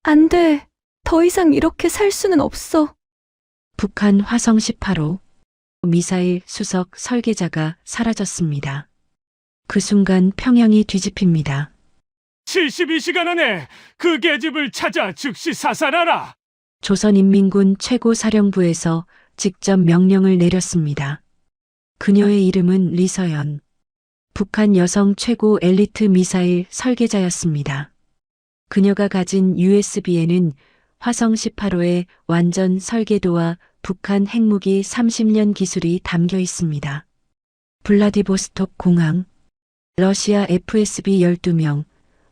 안 돼. 더 이상 이렇게 살 수는 없어. 북한 화성 18호 미사일 수석 설계자가 사라졌습니다. 그 순간 평양이 뒤집힙니다. 72시간 안에 그 계집을 찾아 즉시 사살하라. 조선인민군 최고사령부에서 직접 명령을 내렸습니다. 그녀의 이름은 리서연. 북한 여성 최고 엘리트 미사일 설계자였습니다. 그녀가 가진 USB에는 화성 18호의 완전 설계도와 북한 핵무기 30년 기술이 담겨 있습니다. 블라디보스톡 공항, 러시아 FSB 12명,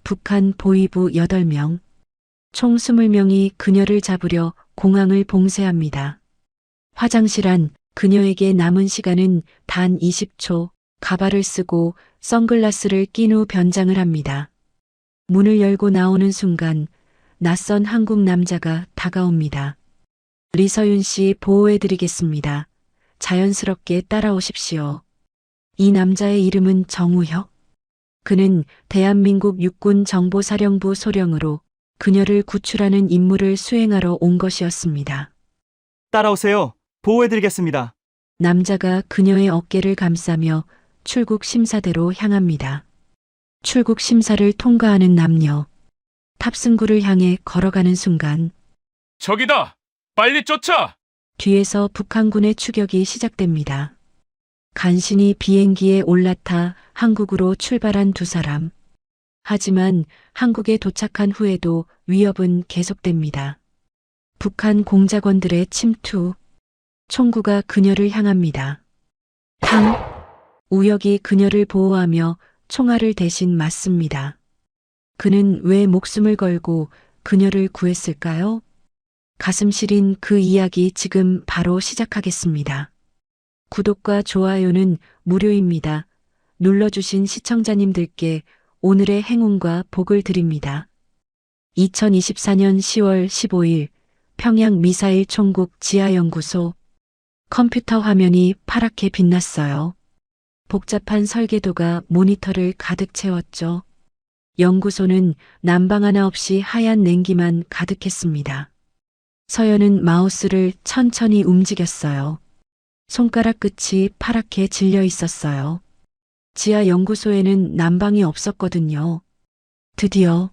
북한 보위부 8명, 총 20명이 그녀를 잡으려 공항을 봉쇄합니다. 화장실 안 그녀에게 남은 시간은 단 20초, 가발을 쓰고 선글라스를 낀 후 변장을 합니다. 문을 열고 나오는 순간 낯선 한국 남자가 다가옵니다. 리서윤 씨 보호해드리겠습니다. 자연스럽게 따라오십시오. 이 남자의 이름은 정우혁. 그는 대한민국 육군 정보사령부 소령으로 그녀를 구출하는 임무를 수행하러 온 것이었습니다. 따라오세요. 보호해드리겠습니다. 남자가 그녀의 어깨를 감싸며 출국 심사대로 향합니다. 출국 심사를 통과하는 남녀. 탑승구를 향해 걸어가는 순간 저기다. 빨리 쫓아. 뒤에서 북한군의 추격이 시작됩니다. 간신히 비행기에 올라타 한국으로 출발한 두 사람. 하지만 한국에 도착한 후에도 위협은 계속됩니다. 북한 공작원들의 침투. 총구가 그녀를 향합니다. 탕! 우혁이 그녀를 보호하며 총알을 대신 맞습니다. 그는 왜 목숨을 걸고 그녀를 구했을까요? 가슴 시린 그 이야기 지금 바로 시작하겠습니다. 구독과 좋아요는 무료입니다. 눌러주신 시청자님들께 오늘의 행운과 복을 드립니다. 2024년 10월 15일 평양 미사일 총국 지하연구소. 컴퓨터 화면이 파랗게 빛났어요. 복잡한 설계도가 모니터를 가득 채웠죠. 연구소는 난방 하나 없이 하얀 냉기만 가득했습니다. 서연은 마우스를 천천히 움직였어요. 손가락 끝이 파랗게 질려 있었어요. 지하 연구소에는 난방이 없었거든요. 드디어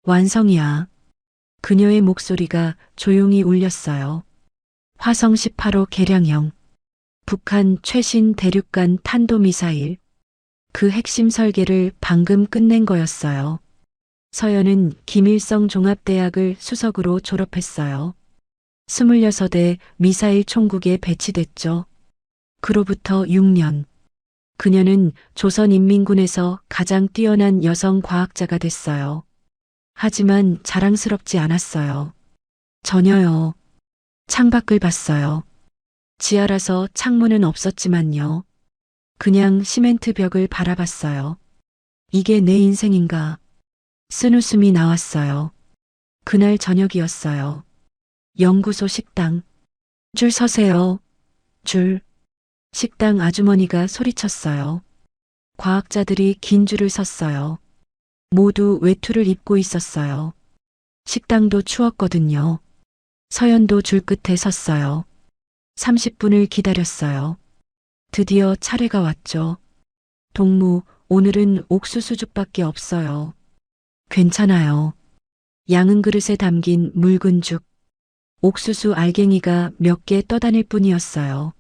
완성이야. 그녀의 목소리가 조용히 울렸어요. 화성 18호 개량형. 북한 최신 대륙간 탄도미사일. 그 핵심 설계를 방금 끝낸 거였어요. 서연은 김일성 종합대학을 수석으로 졸업했어요. 26대 미사일 총국에 배치됐죠. 그로부터 6년. 그녀는 조선인민군에서 가장 뛰어난 여성 과학자가 됐어요. 하지만 자랑스럽지 않았어요. 전혀요. 창밖을 봤어요. 지하라서 창문은 없었지만요. 그냥 시멘트 벽을 바라봤어요. 이게 내 인생인가? 쓴웃음이 나왔어요. 그날 저녁이었어요. 연구소 식당. 줄 서세요. 줄. 식당 아주머니가 소리쳤어요. 과학자들이 긴 줄을 섰어요. 모두 외투를 입고 있었어요. 식당도 추웠거든요. 서연도 줄 끝에 섰어요. 30분을 기다렸어요. 드디어 차례가 왔죠. 동무, 오늘은 옥수수죽밖에 없어요. 괜찮아요. 양은 그릇에 담긴 묽은 죽. 옥수수 알갱이가 몇 개 떠다닐 뿐이었어요.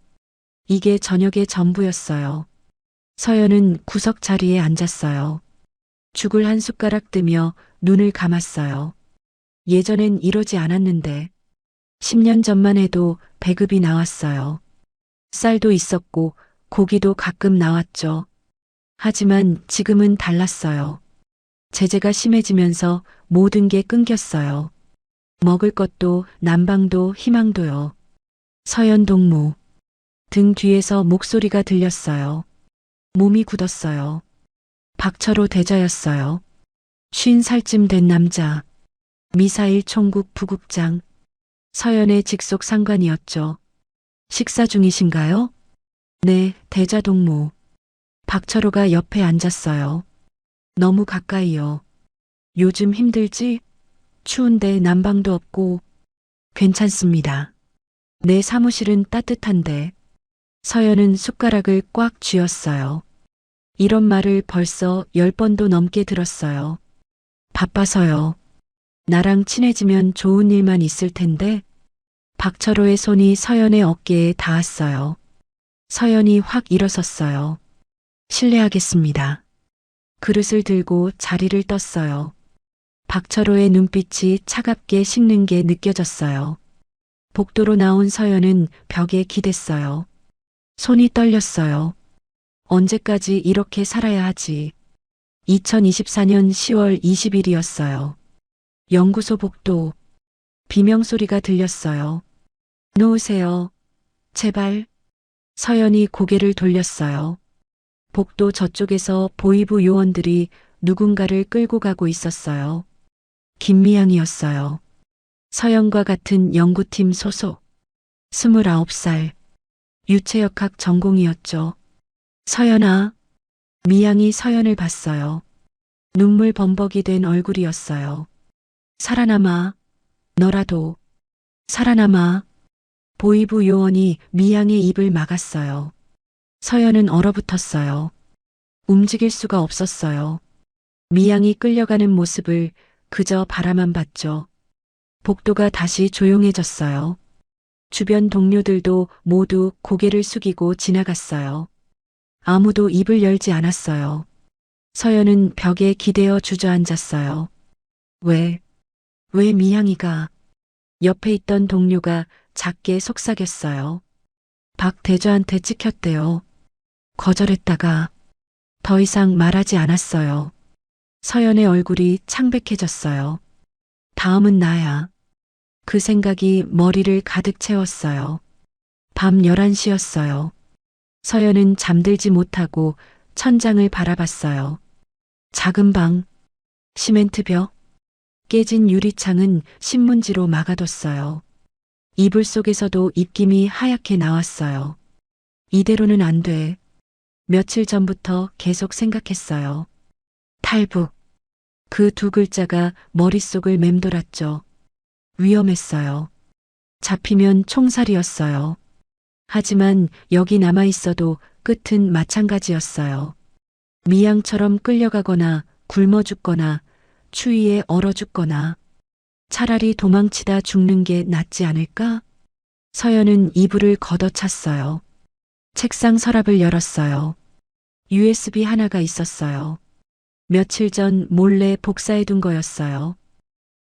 이게 저녁의 전부였어요. 서연은 구석 자리에 앉았어요. 죽을 한 숟가락 뜨며 눈을 감았어요. 예전엔 이러지 않았는데 10년 전만 해도 배급이 나왔어요. 쌀도 있었고 고기도 가끔 나왔죠. 하지만 지금은 달랐어요. 제재가 심해지면서 모든 게 끊겼어요. 먹을 것도 난방도 희망도요. 서연 동무. 등 뒤에서 목소리가 들렸어요. 몸이 굳었어요. 박철호 대자였어요. 50살쯤 된 남자. 미사일 총국 부국장. 서연의 직속 상관이었죠. 식사 중이신가요? 네, 대자 동무. 박철호가 옆에 앉았어요. 너무 가까이요. 요즘 힘들지? 추운데 난방도 없고 괜찮습니다. 내 사무실은 따뜻한데. 서연은 숟가락을 꽉 쥐었어요. 이런 말을 벌써 10번도 넘게 들었어요. 바빠서요. 나랑 친해지면 좋은 일만 있을 텐데. 박철호의 손이 서연의 어깨에 닿았어요. 서연이 확 일어섰어요. 실례하겠습니다. 그릇을 들고 자리를 떴어요. 박철호의 눈빛이 차갑게 식는 게 느껴졌어요. 복도로 나온 서연은 벽에 기댔어요. 손이 떨렸어요. 언제까지 이렇게 살아야 하지? 2024년 10월 20일이었어요. 연구소 복도. 비명소리가 들렸어요. 놓으세요. 제발. 서연이 고개를 돌렸어요. 복도 저쪽에서 보이부 요원들이 누군가를 끌고 가고 있었어요. 김미향이었어요. 서연과 같은 연구팀 소속. 29살. 유체역학 전공이었죠. 서연아. 미향이 서연을 봤어요. 눈물 범벅이 된 얼굴이었어요. 살아남아. 너라도. 살아남아. 보이부 요원이 미향의 입을 막았어요. 서연은 얼어붙었어요. 움직일 수가 없었어요. 미향이 끌려가는 모습을 그저 바라만 봤죠. 복도가 다시 조용해졌어요. 주변 동료들도 모두 고개를 숙이고 지나갔어요. 아무도 입을 열지 않았어요. 서연은 벽에 기대어 주저앉았어요. 왜 미향이가? 옆에 있던 동료가 작게 속삭였어요. 박 대저한테 찍혔대요. 거절했다가 더 이상 말하지 않았어요. 서연의 얼굴이 창백해졌어요. 다음은 나야. 그 생각이 머리를 가득 채웠어요. 밤 11시였어요. 서연은 잠들지 못하고 천장을 바라봤어요. 작은 방, 시멘트 벽, 깨진 유리창은 신문지로 막아뒀어요. 이불 속에서도 입김이 하얗게 나왔어요. 이대로는 안 돼. 며칠 전부터 계속 생각했어요. 탈북. 그 두 글자가 머릿속을 맴돌았죠. 위험했어요. 잡히면 총살이었어요. 하지만 여기 남아 있어도 끝은 마찬가지였어요. 미양처럼 끌려가거나 굶어 죽거나 추위에 얼어 죽거나 차라리 도망치다 죽는 게 낫지 않을까? 서연은 이불을 걷어찼어요. 책상 서랍을 열었어요. USB 하나가 있었어요. 며칠 전 몰래 복사해둔 거였어요.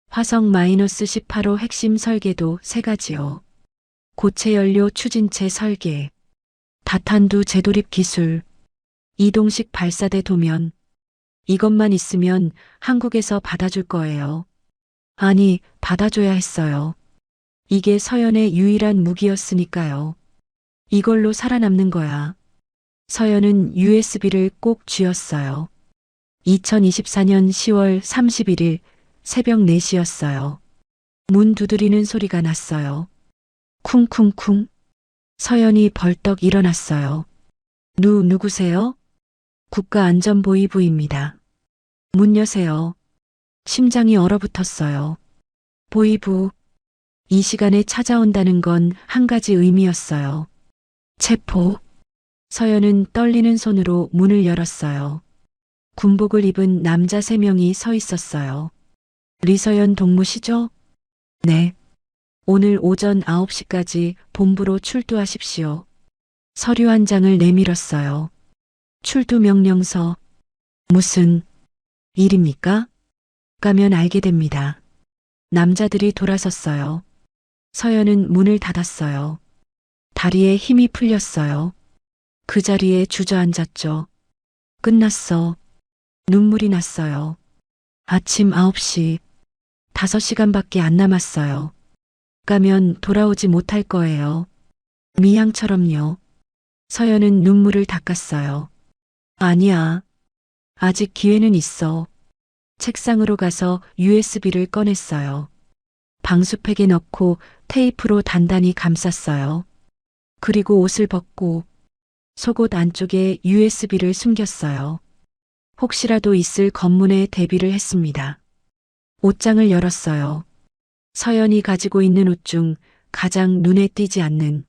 화성 -18호 핵심 설계도 3가지요. 고체 연료 추진체 설계, 다탄두 재도립 기술, 이동식 발사대 도면. 이것만 있으면 한국에서 받아줄 거예요. 아니, 받아줘야 했어요. 이게 서연의 유일한 무기였으니까요. 이걸로 살아남는 거야. 서연은 USB를 꼭 쥐었어요. 2024년 10월 31일 새벽 4시였어요. 문 두드리는 소리가 났어요. 쿵쿵쿵. 서연이 벌떡 일어났어요. 누구세요? 국가안전보위부입니다. 문 여세요. 심장이 얼어붙었어요. 보위부. 이 시간에 찾아온다는 건 한 가지 의미였어요. 체포. 서연은 떨리는 손으로 문을 열었어요. 군복을 입은 남자 3명이 서 있었어요. 리서연 동무시죠? 네. 오늘 오전 9시까지 본부로 출두하십시오. 서류 한 장을 내밀었어요. 출두 명령서. 무슨 일입니까? 가면 알게 됩니다. 남자들이 돌아섰어요. 서연은 문을 닫았어요. 다리에 힘이 풀렸어요. 그 자리에 주저앉았죠. 끝났어. 눈물이 났어요. 아침 9시. 5시간밖에 안 남았어요. 가면 돌아오지 못할 거예요. 미향처럼요. 서연은 눈물을 닦았어요. 아니야. 아직 기회는 있어. 책상으로 가서 USB를 꺼냈어요. 방수팩에 넣고 테이프로 단단히 감쌌어요. 그리고 옷을 벗고 속옷 안쪽에 USB를 숨겼어요. 혹시라도 있을 검문에 대비를 했습니다. 옷장을 열었어요. 서연이 가지고 있는 옷 중 가장 눈에 띄지 않는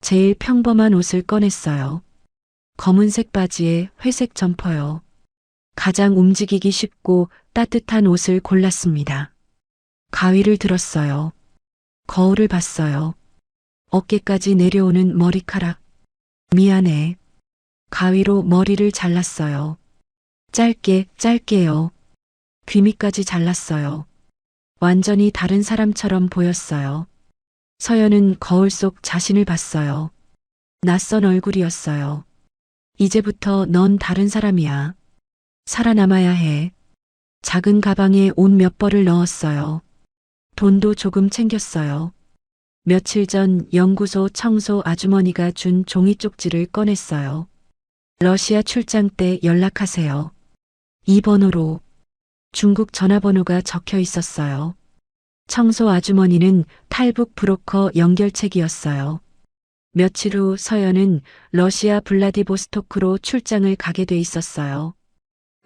제일 평범한 옷을 꺼냈어요. 검은색 바지에 회색 점퍼요. 가장 움직이기 쉽고 따뜻한 옷을 골랐습니다. 가위를 들었어요. 거울을 봤어요. 어깨까지 내려오는 머리카락. 미안해. 가위로 머리를 잘랐어요. 짧게요. 귀 밑까지 잘랐어요. 완전히 다른 사람처럼 보였어요. 서연은 거울 속 자신을 봤어요. 낯선 얼굴이었어요. 이제부터 넌 다른 사람이야. 살아남아야 해. 작은 가방에 옷 몇 벌을 넣었어요. 돈도 조금 챙겼어요. 며칠 전 연구소 청소 아주머니가 준 종이 쪽지를 꺼냈어요. 러시아 출장 때 연락하세요. 이 번호로. 중국 전화번호가 적혀 있었어요. 청소 아주머니는 탈북 브로커 연결책이었어요. 며칠 후 서연은 러시아 블라디보스토크로 출장을 가게 돼 있었어요.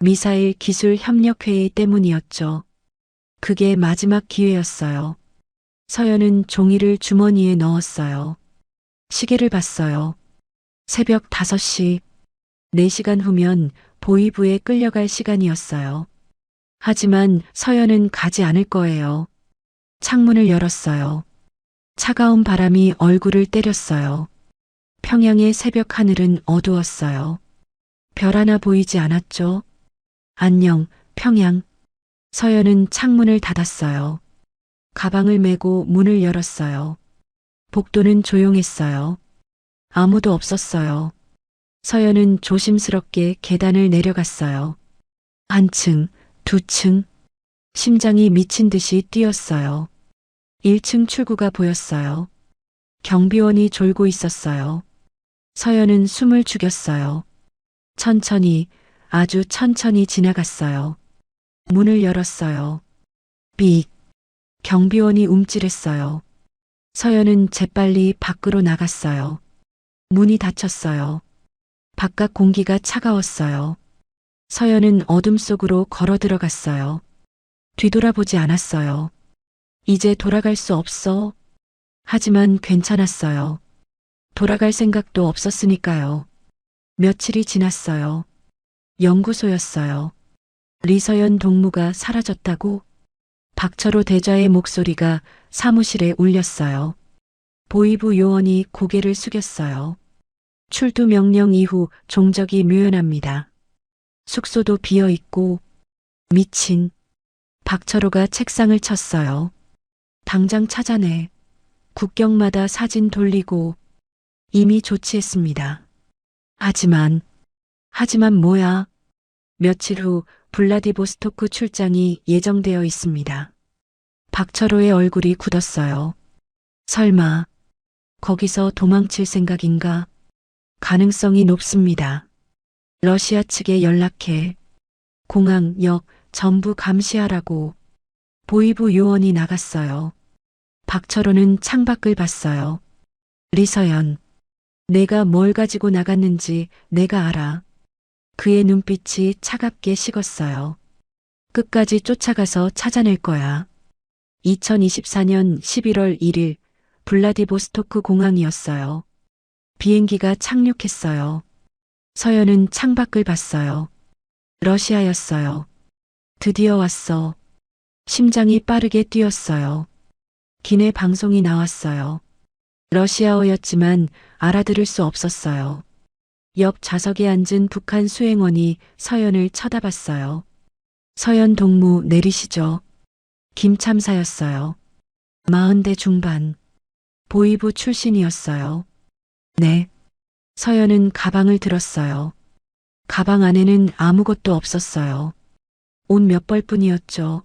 미사일 기술 협력 회의 때문이었죠. 그게 마지막 기회였어요. 서연은 종이를 주머니에 넣었어요. 시계를 봤어요. 새벽 5시. 4시간 후면 보이부에 끌려갈 시간이었어요. 하지만 서연은 가지 않을 거예요. 창문을 열었어요. 차가운 바람이 얼굴을 때렸어요. 평양의 새벽 하늘은 어두웠어요. 별 하나 보이지 않았죠? 안녕, 평양. 서연은 창문을 닫았어요. 가방을 메고 문을 열었어요. 복도는 조용했어요. 아무도 없었어요. 서연은 조심스럽게 계단을 내려갔어요. 1층, 2층. 심장이 미친 듯이 뛰었어요. 1층 출구가 보였어요. 경비원이 졸고 있었어요. 서연은 숨을 죽였어요. 천천히, 아주 천천히 지나갔어요. 문을 열었어요. 삑. 경비원이 움찔했어요. 서연은 재빨리 밖으로 나갔어요. 문이 닫혔어요. 바깥 공기가 차가웠어요. 서연은 어둠 속으로 걸어 들어갔어요. 뒤돌아보지 않았어요. 이제 돌아갈 수 없어. 하지만 괜찮았어요. 돌아갈 생각도 없었으니까요. 며칠이 지났어요. 연구소였어요. 리서연 동무가 사라졌다고? 박철호 대좌의 목소리가 사무실에 울렸어요. 보이부 요원이 고개를 숙였어요. 출두 명령 이후 종적이 묘연합니다. 숙소도 비어 있고 미친. 박철호가 책상을 쳤어요. 당장 찾아내. 국경마다 사진 돌리고 이미 조치했습니다. 하지만 뭐야? 며칠 후 블라디보스토크 출장이 예정되어 있습니다. 박철호의 얼굴이 굳었어요. 설마 거기서 도망칠 생각인가? 가능성이 높습니다. 러시아 측에 연락해. 공항, 역 전부 감시하라고. 보이부 요원이 나갔어요. 박철호는 창밖을 봤어요. 리서연, 내가 뭘 가지고 나갔는지 내가 알아. 그의 눈빛이 차갑게 식었어요. 끝까지 쫓아가서 찾아낼 거야. 2024년 11월 1일 블라디보스토크 공항이었어요. 비행기가 착륙했어요. 서연은 창밖을 봤어요. 러시아였어요. 드디어 왔어. 심장이 빠르게 뛰었어요. 기내 방송이 나왔어요. 러시아어였지만 알아들을 수 없었어요. 옆 좌석에 앉은 북한 수행원이 서연을 쳐다봤어요. 서연 동무 내리시죠. 김 참사였어요. 40대 중반. 보이부 출신이었어요. 네. 서연은 가방을 들었어요. 가방 안에는 아무것도 없었어요. 옷 몇 벌뿐이었죠.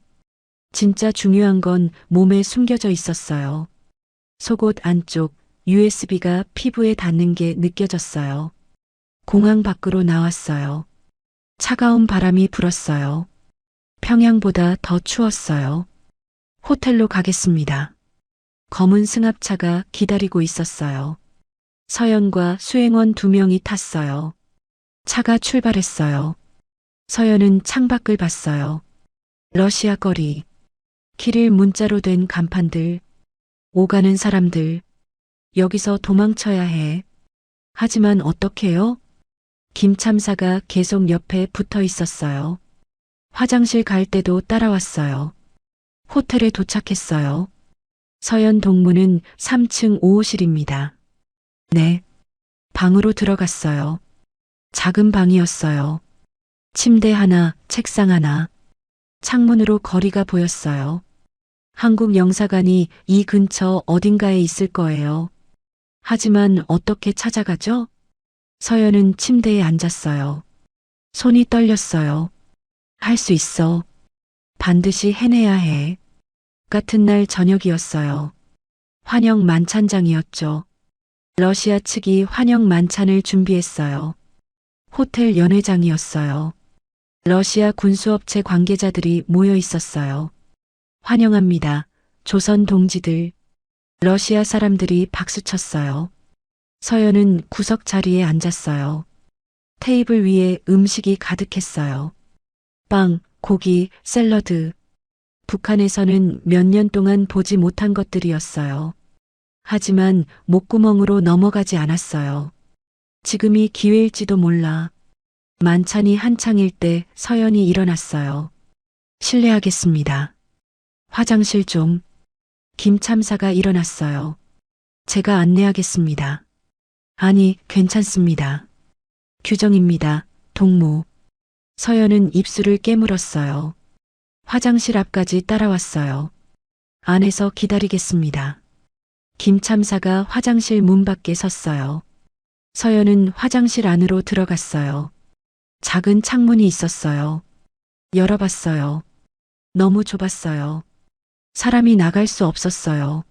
진짜 중요한 건 몸에 숨겨져 있었어요. 속옷 안쪽 USB가 피부에 닿는 게 느껴졌어요. 공항 밖으로 나왔어요. 차가운 바람이 불었어요. 평양보다 더 추웠어요. 호텔로 가겠습니다. 검은 승합차가 기다리고 있었어요. 서연과 수행원 2명이 탔어요. 차가 출발했어요. 서연은 창밖을 봤어요. 러시아 거리. 키릴 문자로 된 간판들, 오가는 사람들, 여기서 도망쳐야 해. 하지만 어떡해요? 김 참사가 계속 옆에 붙어 있었어요. 화장실 갈 때도 따라왔어요. 호텔에 도착했어요. 서연 동무는 3층 5호실입니다. 네. 방으로 들어갔어요. 작은 방이었어요. 침대 하나, 책상 하나. 창문으로 거리가 보였어요. 한국 영사관이 이 근처 어딘가에 있을 거예요. 하지만 어떻게 찾아가죠? 서연은 침대에 앉았어요. 손이 떨렸어요. 할 수 있어. 반드시 해내야 해. 같은 날 저녁이었어요. 환영 만찬장이었죠. 러시아 측이 환영 만찬을 준비했어요. 호텔 연회장이었어요. 러시아 군수업체 관계자들이 모여 있었어요. 환영합니다. 조선 동지들. 러시아 사람들이 박수쳤어요. 서연은 구석 자리에 앉았어요. 테이블 위에 음식이 가득했어요. 빵, 고기, 샐러드. 북한에서는 몇 년 동안 보지 못한 것들이었어요. 하지만 목구멍으로 넘어가지 않았어요. 지금이 기회일지도 몰라. 만찬이 한창일 때 서연이 일어났어요. 실례하겠습니다. 화장실 좀. 김 참사가 일어났어요. 제가 안내하겠습니다. 아니, 괜찮습니다. 규정입니다. 동무. 서연은 입술을 깨물었어요. 화장실 앞까지 따라왔어요. 안에서 기다리겠습니다. 김 참사가 화장실 문 밖에 섰어요. 서연은 화장실 안으로 들어갔어요. 작은 창문이 있었어요. 열어봤어요. 너무 좁았어요. 사람이 나갈 수 없었어요.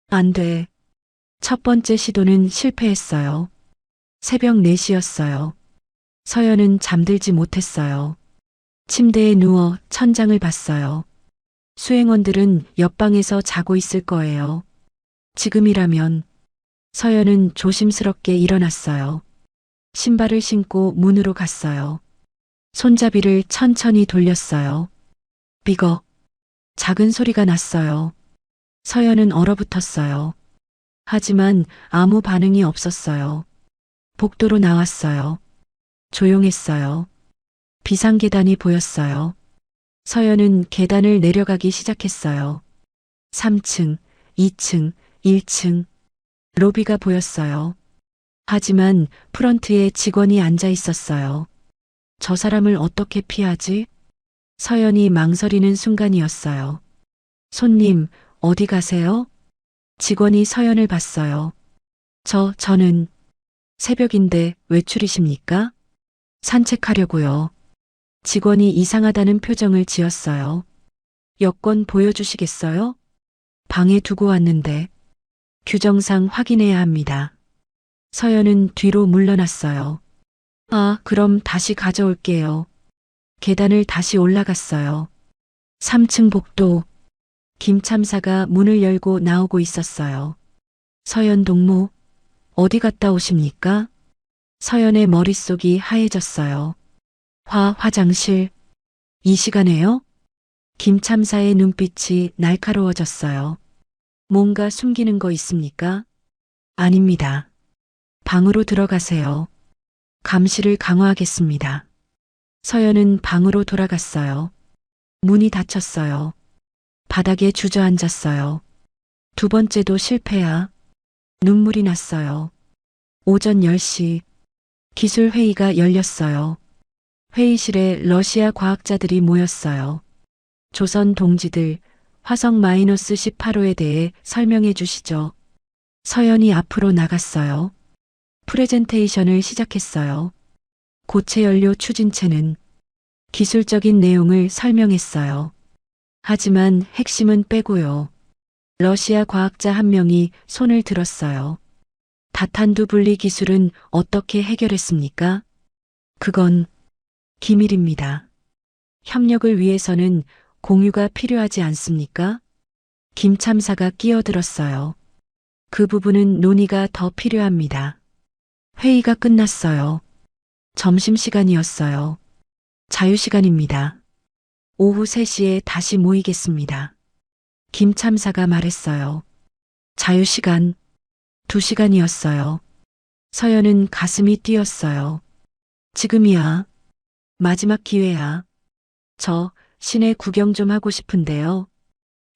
안 돼. 첫 번째 시도는 실패했어요. 새벽 4시였어요. 서연은 잠들지 못했어요. 침대에 누워 천장을 봤어요. 수행원들은 옆방에서 자고 있을 거예요. 지금이라면. 서연은 조심스럽게 일어났어요. 신발을 신고 문으로 갔어요. 손잡이를 천천히 돌렸어요. 삐걱. 작은 소리가 났어요. 서연은 얼어붙었어요. 하지만 아무 반응이 없었어요. 복도로 나왔어요. 조용했어요. 비상계단이 보였어요. 서연은 계단을 내려가기 시작했어요. 3층, 2층, 1층. 로비가 보였어요. 하지만 프런트에 직원이 앉아 있었어요. 저 사람을 어떻게 피하지? 서연이 망설이는 순간이었어요. 손님, 어디 가세요? 직원이 서연을 봤어요. 저는 새벽인데 외출이십니까? 산책하려고요. 직원이 이상하다는 표정을 지었어요. 여권 보여주시겠어요? 방에 두고 왔는데. 규정상 확인해야 합니다. 서연은 뒤로 물러났어요. 아, 그럼 다시 가져올게요. 계단을 다시 올라갔어요. 3층 복도. 김 참사가 문을 열고 나오고 있었어요. 서연 동무, 어디 갔다 오십니까? 서연의 머릿속이 하얘졌어요. 화장실. 이 시간에요? 김 참사의 눈빛이 날카로워졌어요. 뭔가 숨기는 거 있습니까? 아닙니다. 방으로 들어가세요. 감시를 강화하겠습니다. 서연은 방으로 돌아갔어요. 문이 닫혔어요. 바닥에 주저앉았어요. 두 번째도 실패야. 눈물이 났어요. 오전 10시. 기술회의가 열렸어요. 회의실에 러시아 과학자들이 모였어요. 조선 동지들, 화성 -18호에 대해 설명해 주시죠. 서연이 앞으로 나갔어요. 프레젠테이션을 시작했어요. 고체 연료 추진체는 기술적인 내용을 설명했어요. 하지만 핵심은 빼고요. 러시아 과학자 한 명이 손을 들었어요. 다탄두 분리 기술은 어떻게 해결했습니까? 그건 기밀입니다. 협력을 위해서는 공유가 필요하지 않습니까? 김 참사가 끼어들었어요. 그 부분은 논의가 더 필요합니다. 회의가 끝났어요. 점심시간이었어요. 자유시간입니다. 오후 3시에 다시 모이겠습니다. 김 참사가 말했어요. 자유시간 2시간이었어요. 서연은 가슴이 뛰었어요. 지금이야. 마지막 기회야. 저 시내 구경 좀 하고 싶은데요.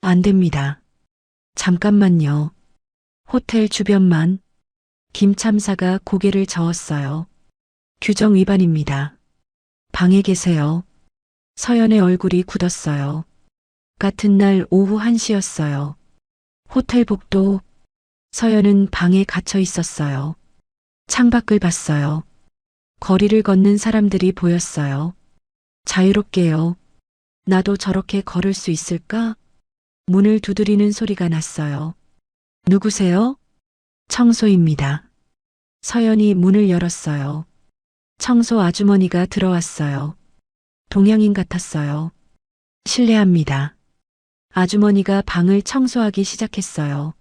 안 됩니다. 잠깐만요. 호텔 주변만. 김 참사가 고개를 저었어요. 규정 위반입니다. 방에 계세요. 서연의 얼굴이 굳었어요. 같은 날 오후 1시였어요. 호텔 복도. 서연은 방에 갇혀 있었어요. 창밖을 봤어요. 거리를 걷는 사람들이 보였어요. 자유롭게요. 나도 저렇게 걸을 수 있을까? 문을 두드리는 소리가 났어요. 누구세요? 청소입니다. 서연이 문을 열었어요. 청소 아주머니가 들어왔어요. 동양인 같았어요. 실례합니다. 아주머니가 방을 청소하기 시작했어요.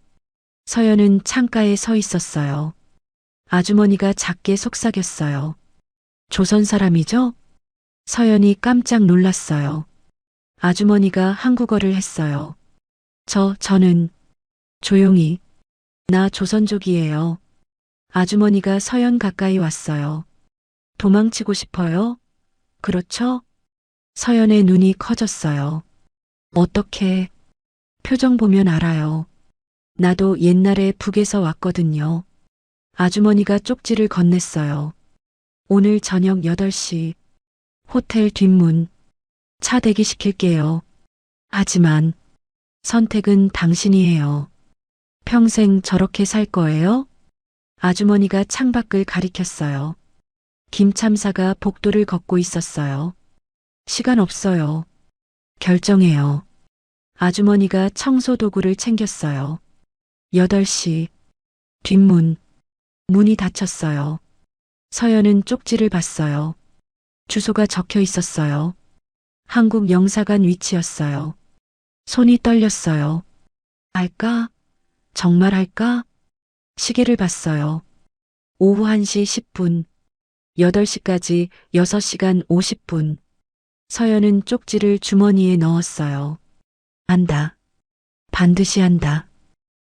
서연은 창가에 서 있었어요. 아주머니가 작게 속삭였어요. 조선 사람이죠? 서연이 깜짝 놀랐어요. 아주머니가 한국어를 했어요. 저는 조용히 나 조선족이에요. 아주머니가 서연 가까이 왔어요. 도망치고 싶어요? 그렇죠? 서연의 눈이 커졌어요. 어떻게? 표정 보면 알아요. 나도 옛날에 북에서 왔거든요. 아주머니가 쪽지를 건넸어요. 오늘 저녁 8시 호텔 뒷문 차 대기시킬게요. 하지만 선택은 당신이 해요. 평생 저렇게 살 거예요? 아주머니가 창밖을 가리켰어요. 김 참사가 복도를 걷고 있었어요. 시간 없어요. 결정해요. 아주머니가 청소 도구를 챙겼어요. 8시 뒷문 문이 닫혔어요. 서연은 쪽지를 봤어요. 주소가 적혀 있었어요. 한국 영사관 위치였어요. 손이 떨렸어요. 할까? 정말 할까? 시계를 봤어요. 오후 1시 10분. 8시까지 6시간 50분. 서연은 쪽지를 주머니에 넣었어요. 한다. 반드시 한다.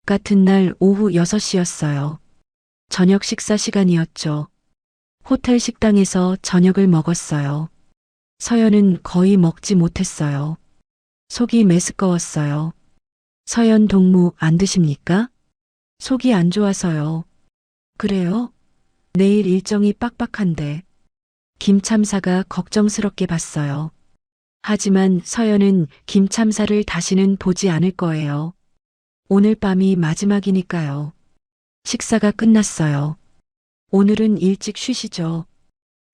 같은 날 오후 6시였어요. 저녁 식사 시간이었죠. 호텔 식당에서 저녁을 먹었어요. 서연은 거의 먹지 못했어요. 속이 메스꺼웠어요. 서연 동무 안 드십니까? 속이 안 좋아서요. 그래요? 내일 일정이 빡빡한데. 김 참사가 걱정스럽게 봤어요. 하지만 서연은 김 참사를 다시는 보지 않을 거예요. 오늘 밤이 마지막이니까요. 식사가 끝났어요. 오늘은 일찍 쉬시죠.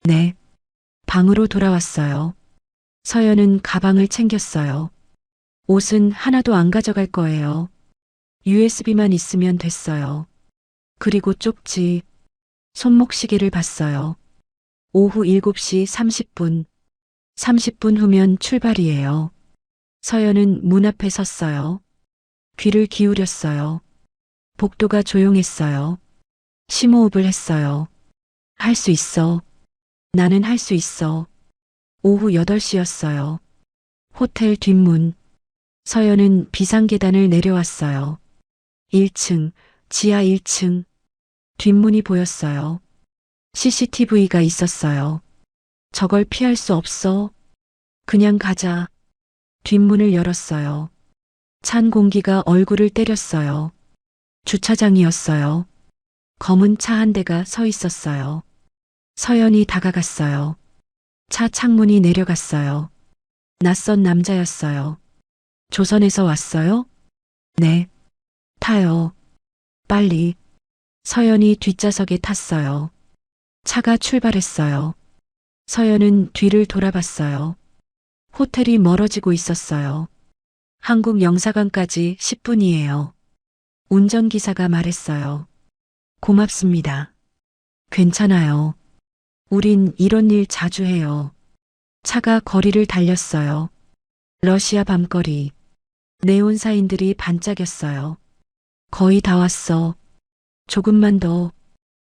네. 방으로 돌아왔어요. 서연은 가방을 챙겼어요. 옷은 하나도 안 가져갈 거예요. USB만 있으면 됐어요. 그리고 쪽지, 손목시계를 봤어요. 오후 7시 30분. 30분 후면 출발이에요. 서연은 문 앞에 섰어요. 귀를 기울였어요. 복도가 조용했어요. 심호흡을 했어요. 할 수 있어. 나는 할 수 있어. 오후 8시였어요. 호텔 뒷문. 서연은 비상계단을 내려왔어요. 1층, 지하 1층. 뒷문이 보였어요. CCTV가 있었어요. 저걸 피할 수 없어. 그냥 가자. 뒷문을 열었어요. 찬 공기가 얼굴을 때렸어요. 주차장이었어요. 검은 차 한 대가 서 있었어요. 서연이 다가갔어요. 차 창문이 내려갔어요. 낯선 남자였어요. 조선에서 왔어요? 네. 타요. 빨리. 서연이 뒷좌석에 탔어요. 차가 출발했어요. 서연은 뒤를 돌아봤어요. 호텔이 멀어지고 있었어요. 한국 영사관까지 10분이에요. 운전기사가 말했어요. 고맙습니다. 괜찮아요. 우린 이런 일 자주 해요. 차가 거리를 달렸어요. 러시아 밤거리. 네온 사인들이 반짝였어요. 거의 다 왔어. 조금만 더.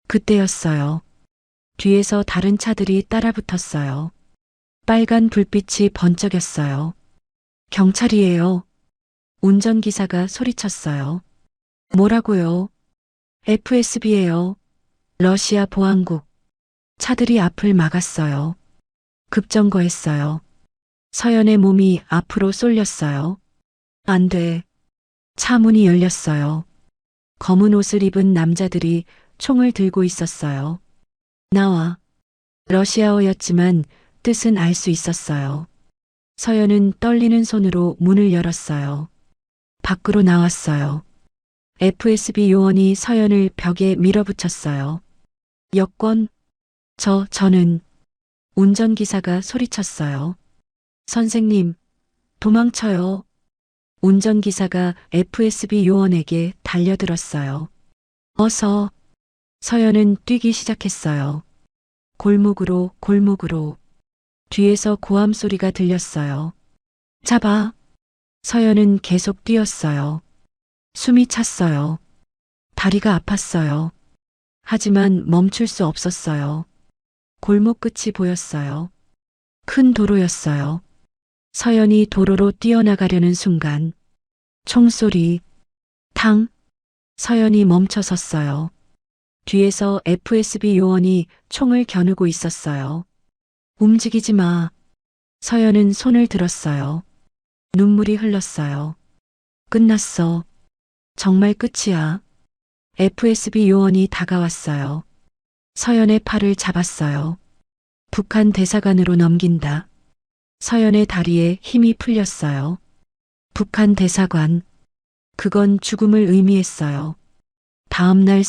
그때였어요. 뒤에서 다른 차들이 따라붙었어요. 빨간 불빛이 번쩍였어요. 경찰이에요. 운전기사가 소리쳤어요. 뭐라고요? FSB예요. 러시아 보안국. 차들이 앞을 막았어요. 급정거했어요. 서연의 몸이 앞으로 쏠렸어요. 안 돼. 차 문이 열렸어요. 검은 옷을 입은 남자들이 총을 들고 있었어요. 나와. 러시아어였지만 뜻은 알 수 있었어요. 서연은 떨리는 손으로 문을 열었어요. 밖으로 나왔어요. FSB 요원이 서연을 벽에 밀어붙였어요. 여권? 저는 운전기사가 소리쳤어요. 선생님, 도망쳐요. 운전기사가 FSB 요원에게 달려들었어요. 어서. 서연은 뛰기 시작했어요. 골목으로. 뒤에서 고함 소리가 들렸어요. 잡아. 서연은 계속 뛰었어요. 숨이 찼어요. 다리가 아팠어요. 하지만 멈출 수 없었어요. 골목 끝이 보였어요. 큰 도로였어요. 서연이 도로로 뛰어나가려는 순간 총소리, 탕. 서연이 멈춰 섰어요. 뒤에서 FSB 요원이 총을 겨누고 있었어요. 움직이지 마. 서연은 손을 들었어요. 눈물이 흘렀어요. 끝났어. 정말 끝이야. FSB 요원이 다가왔어요. 서연의 팔을 잡았어요. 북한 대사관으로 넘긴다. 서연의 다리에 힘이 풀렸어요. 북한 대사관. 그건 죽음을 의미했어요. 다음날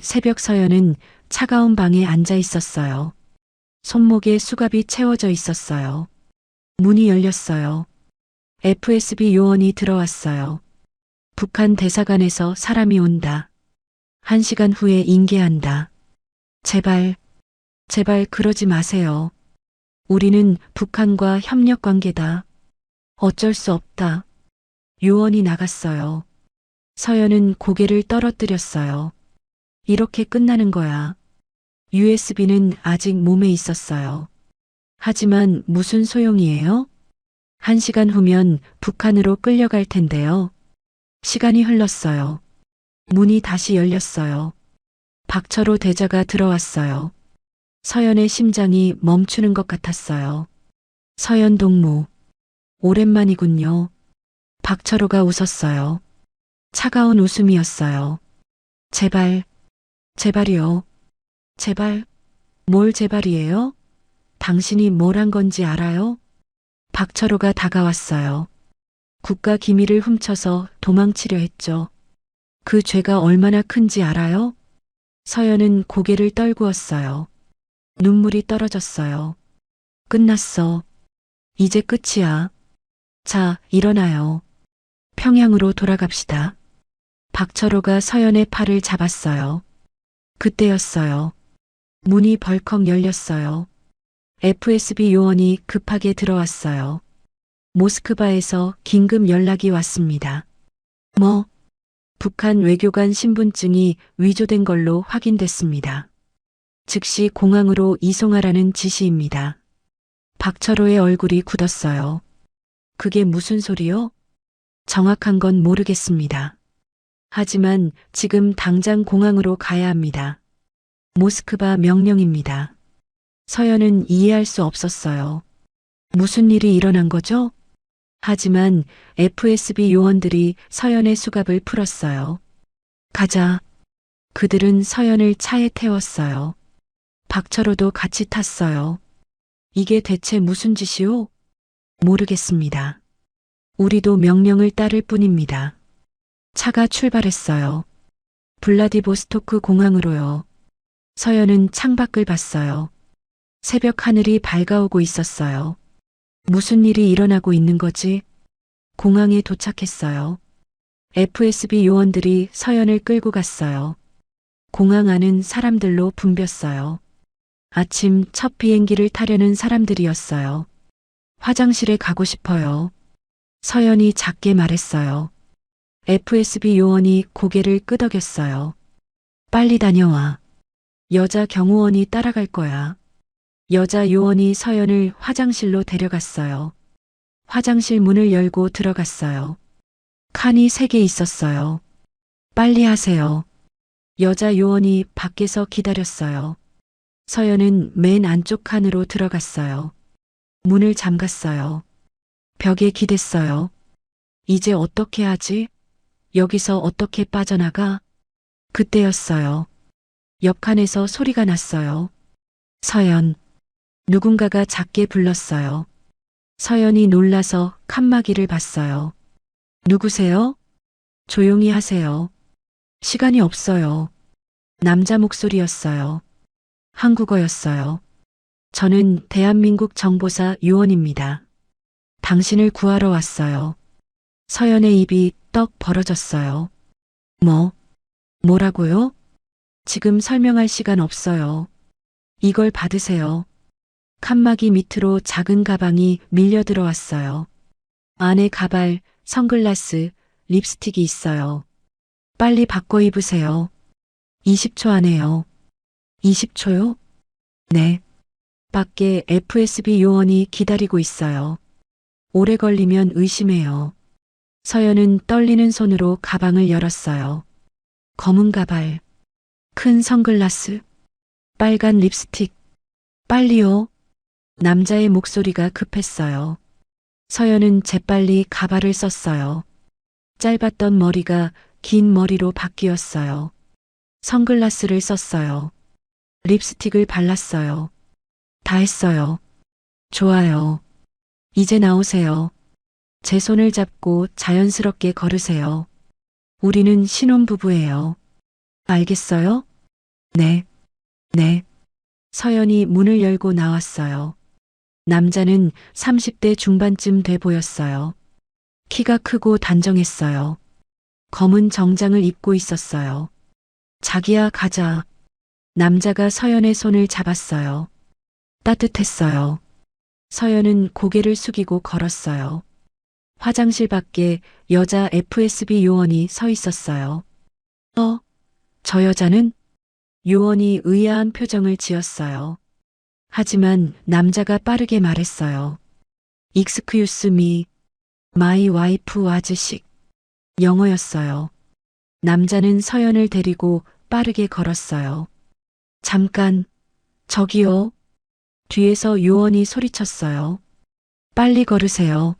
새벽 서연은 차가운 방에 앉아 있었어요. 손목에 수갑이 채워져 있었어요. 문이 열렸어요. FSB 요원이 들어왔어요. 북한 대사관에서 사람이 온다. 1시간 후에 인계한다. 제발 그러지 마세요. 우리는 북한과 협력 관계다. 어쩔 수 없다. 요원이 나갔어요. 서연은 고개를 떨어뜨렸어요. 이렇게 끝나는 거야. USB는 아직 몸에 있었어요. 하지만 무슨 소용이에요? 1시간 후면 북한으로 끌려갈 텐데요. 시간이 흘렀어요. 문이 다시 열렸어요. 박철호 대자가 들어왔어요. 서연의 심장이 멈추는 것 같았어요. 서연 동무. 오랜만이군요. 박철호가 웃었어요. 차가운 웃음이었어요. 제발이요. 제발. 뭘 제발이에요? 당신이 뭘 한 건지 알아요? 박철호가 다가왔어요. 국가 기밀을 훔쳐서 도망치려 했죠. 그 죄가 얼마나 큰지 알아요? 서연은 고개를 떨구었어요. 눈물이 떨어졌어요. 끝났어. 이제 끝이야. 자, 일어나요. 평양으로 돌아갑시다. 박철호가 서연의 팔을 잡았어요. 그때였어요. 문이 벌컥 열렸어요. FSB 요원이 급하게 들어왔어요. 모스크바에서 긴급 연락이 왔습니다. 북한 외교관 신분증이 위조된 걸로 확인됐습니다. 즉시 공항으로 이송하라는 지시입니다. 박철호의 얼굴이 굳었어요. 그게 무슨 소리요? 정확한 건 모르겠습니다. 하지만 지금 당장 공항으로 가야 합니다. 모스크바 명령입니다. 서연은 이해할 수 없었어요. 무슨 일이 일어난 거죠? 하지만 FSB 요원들이 서연의 수갑을 풀었어요. 가자. 그들은 서연을 차에 태웠어요. 박철호도 같이 탔어요. 이게 대체 무슨 짓이오? 모르겠습니다. 우리도 명령을 따를 뿐입니다. 차가 출발했어요. 블라디보스토크 공항으로요. 서연은 창밖을 봤어요. 새벽 하늘이 밝아오고 있었어요. 무슨 일이 일어나고 있는 거지? 공항에 도착했어요. FSB 요원들이 서연을 끌고 갔어요. 공항 안은 사람들로 붐볐어요. 아침 첫 비행기를 타려는 사람들이었어요. 화장실에 가고 싶어요. 서연이 작게 말했어요. FSB 요원이 고개를 끄덕였어요. 빨리 다녀와. 여자 경호원이 따라갈 거야. 여자 요원이 서연을 화장실로 데려갔어요. 화장실 문을 열고 들어갔어요. 칸이 3개 있었어요. 빨리 하세요. 여자 요원이 밖에서 기다렸어요. 서연은 맨 안쪽 칸으로 들어갔어요. 문을 잠갔어요. 벽에 기댔어요. 이제 어떻게 하지? 여기서 어떻게 빠져나가? 그때였어요. 옆 칸에서 소리가 났어요. 서연. 누군가가 작게 불렀어요. 서연이 놀라서 칸막이를 봤어요. 누구세요? 조용히 하세요. 시간이 없어요. 남자 목소리였어요. 한국어였어요. 저는 대한민국 정보사 요원입니다. 당신을 구하러 왔어요. 서연의 입이 떡 벌어졌어요. 뭐라고요? 지금 설명할 시간 없어요. 이걸 받으세요. 칸막이 밑으로 작은 가방이 밀려 들어왔어요. 안에 가발, 선글라스, 립스틱이 있어요. 빨리 바꿔 입으세요. 20초 안에요. 20초요? 네. 밖에 FSB 요원이 기다리고 있어요. 오래 걸리면 의심해요. 서연은 떨리는 손으로 가방을 열었어요. 검은 가발, 큰 선글라스, 빨간 립스틱. 빨리요. 남자의 목소리가 급했어요. 서연은 재빨리 가발을 썼어요. 짧았던 머리가 긴 머리로 바뀌었어요. 선글라스를 썼어요. 립스틱을 발랐어요. 다 했어요. 좋아요. 이제 나오세요. 제 손을 잡고 자연스럽게 걸으세요. 우리는 신혼부부예요. 알겠어요? 네. 서연이 문을 열고 나왔어요. 남자는 30대 중반쯤 돼 보였어요. 키가 크고 단정했어요. 검은 정장을 입고 있었어요. 자기야, 가자. 남자가 서연의 손을 잡았어요. 따뜻했어요. 서연은 고개를 숙이고 걸었어요. 화장실 밖에 여자 FSB 요원이 서 있었어요. 저 여자는? 요원이 의아한 표정을 지었어요. 하지만 남자가 빠르게 말했어요. Excuse me, my wife was sick. 영어였어요. 남자는 서연을 데리고 빠르게 걸었어요. 잠깐, 저기요. 뒤에서 요원이 소리쳤어요. 빨리 걸으세요.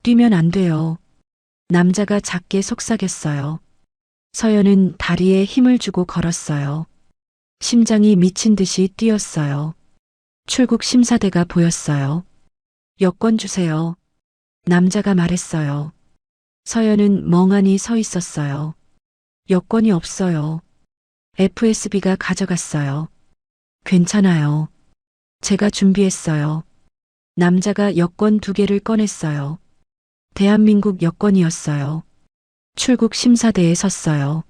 뛰면 안 돼요. 남자가 작게 속삭였어요. 서연은 다리에 힘을 주고 걸었어요. 심장이 미친 듯이 뛰었어요. 출국 심사대가 보였어요. 여권 주세요. 남자가 말했어요. 서연은 멍하니 서 있었어요. 여권이 없어요. FSB가 가져갔어요. 괜찮아요. 제가 준비했어요. 남자가 여권 2개를 꺼냈어요. 대한민국 여권이었어요. 출국 심사대에 섰어요.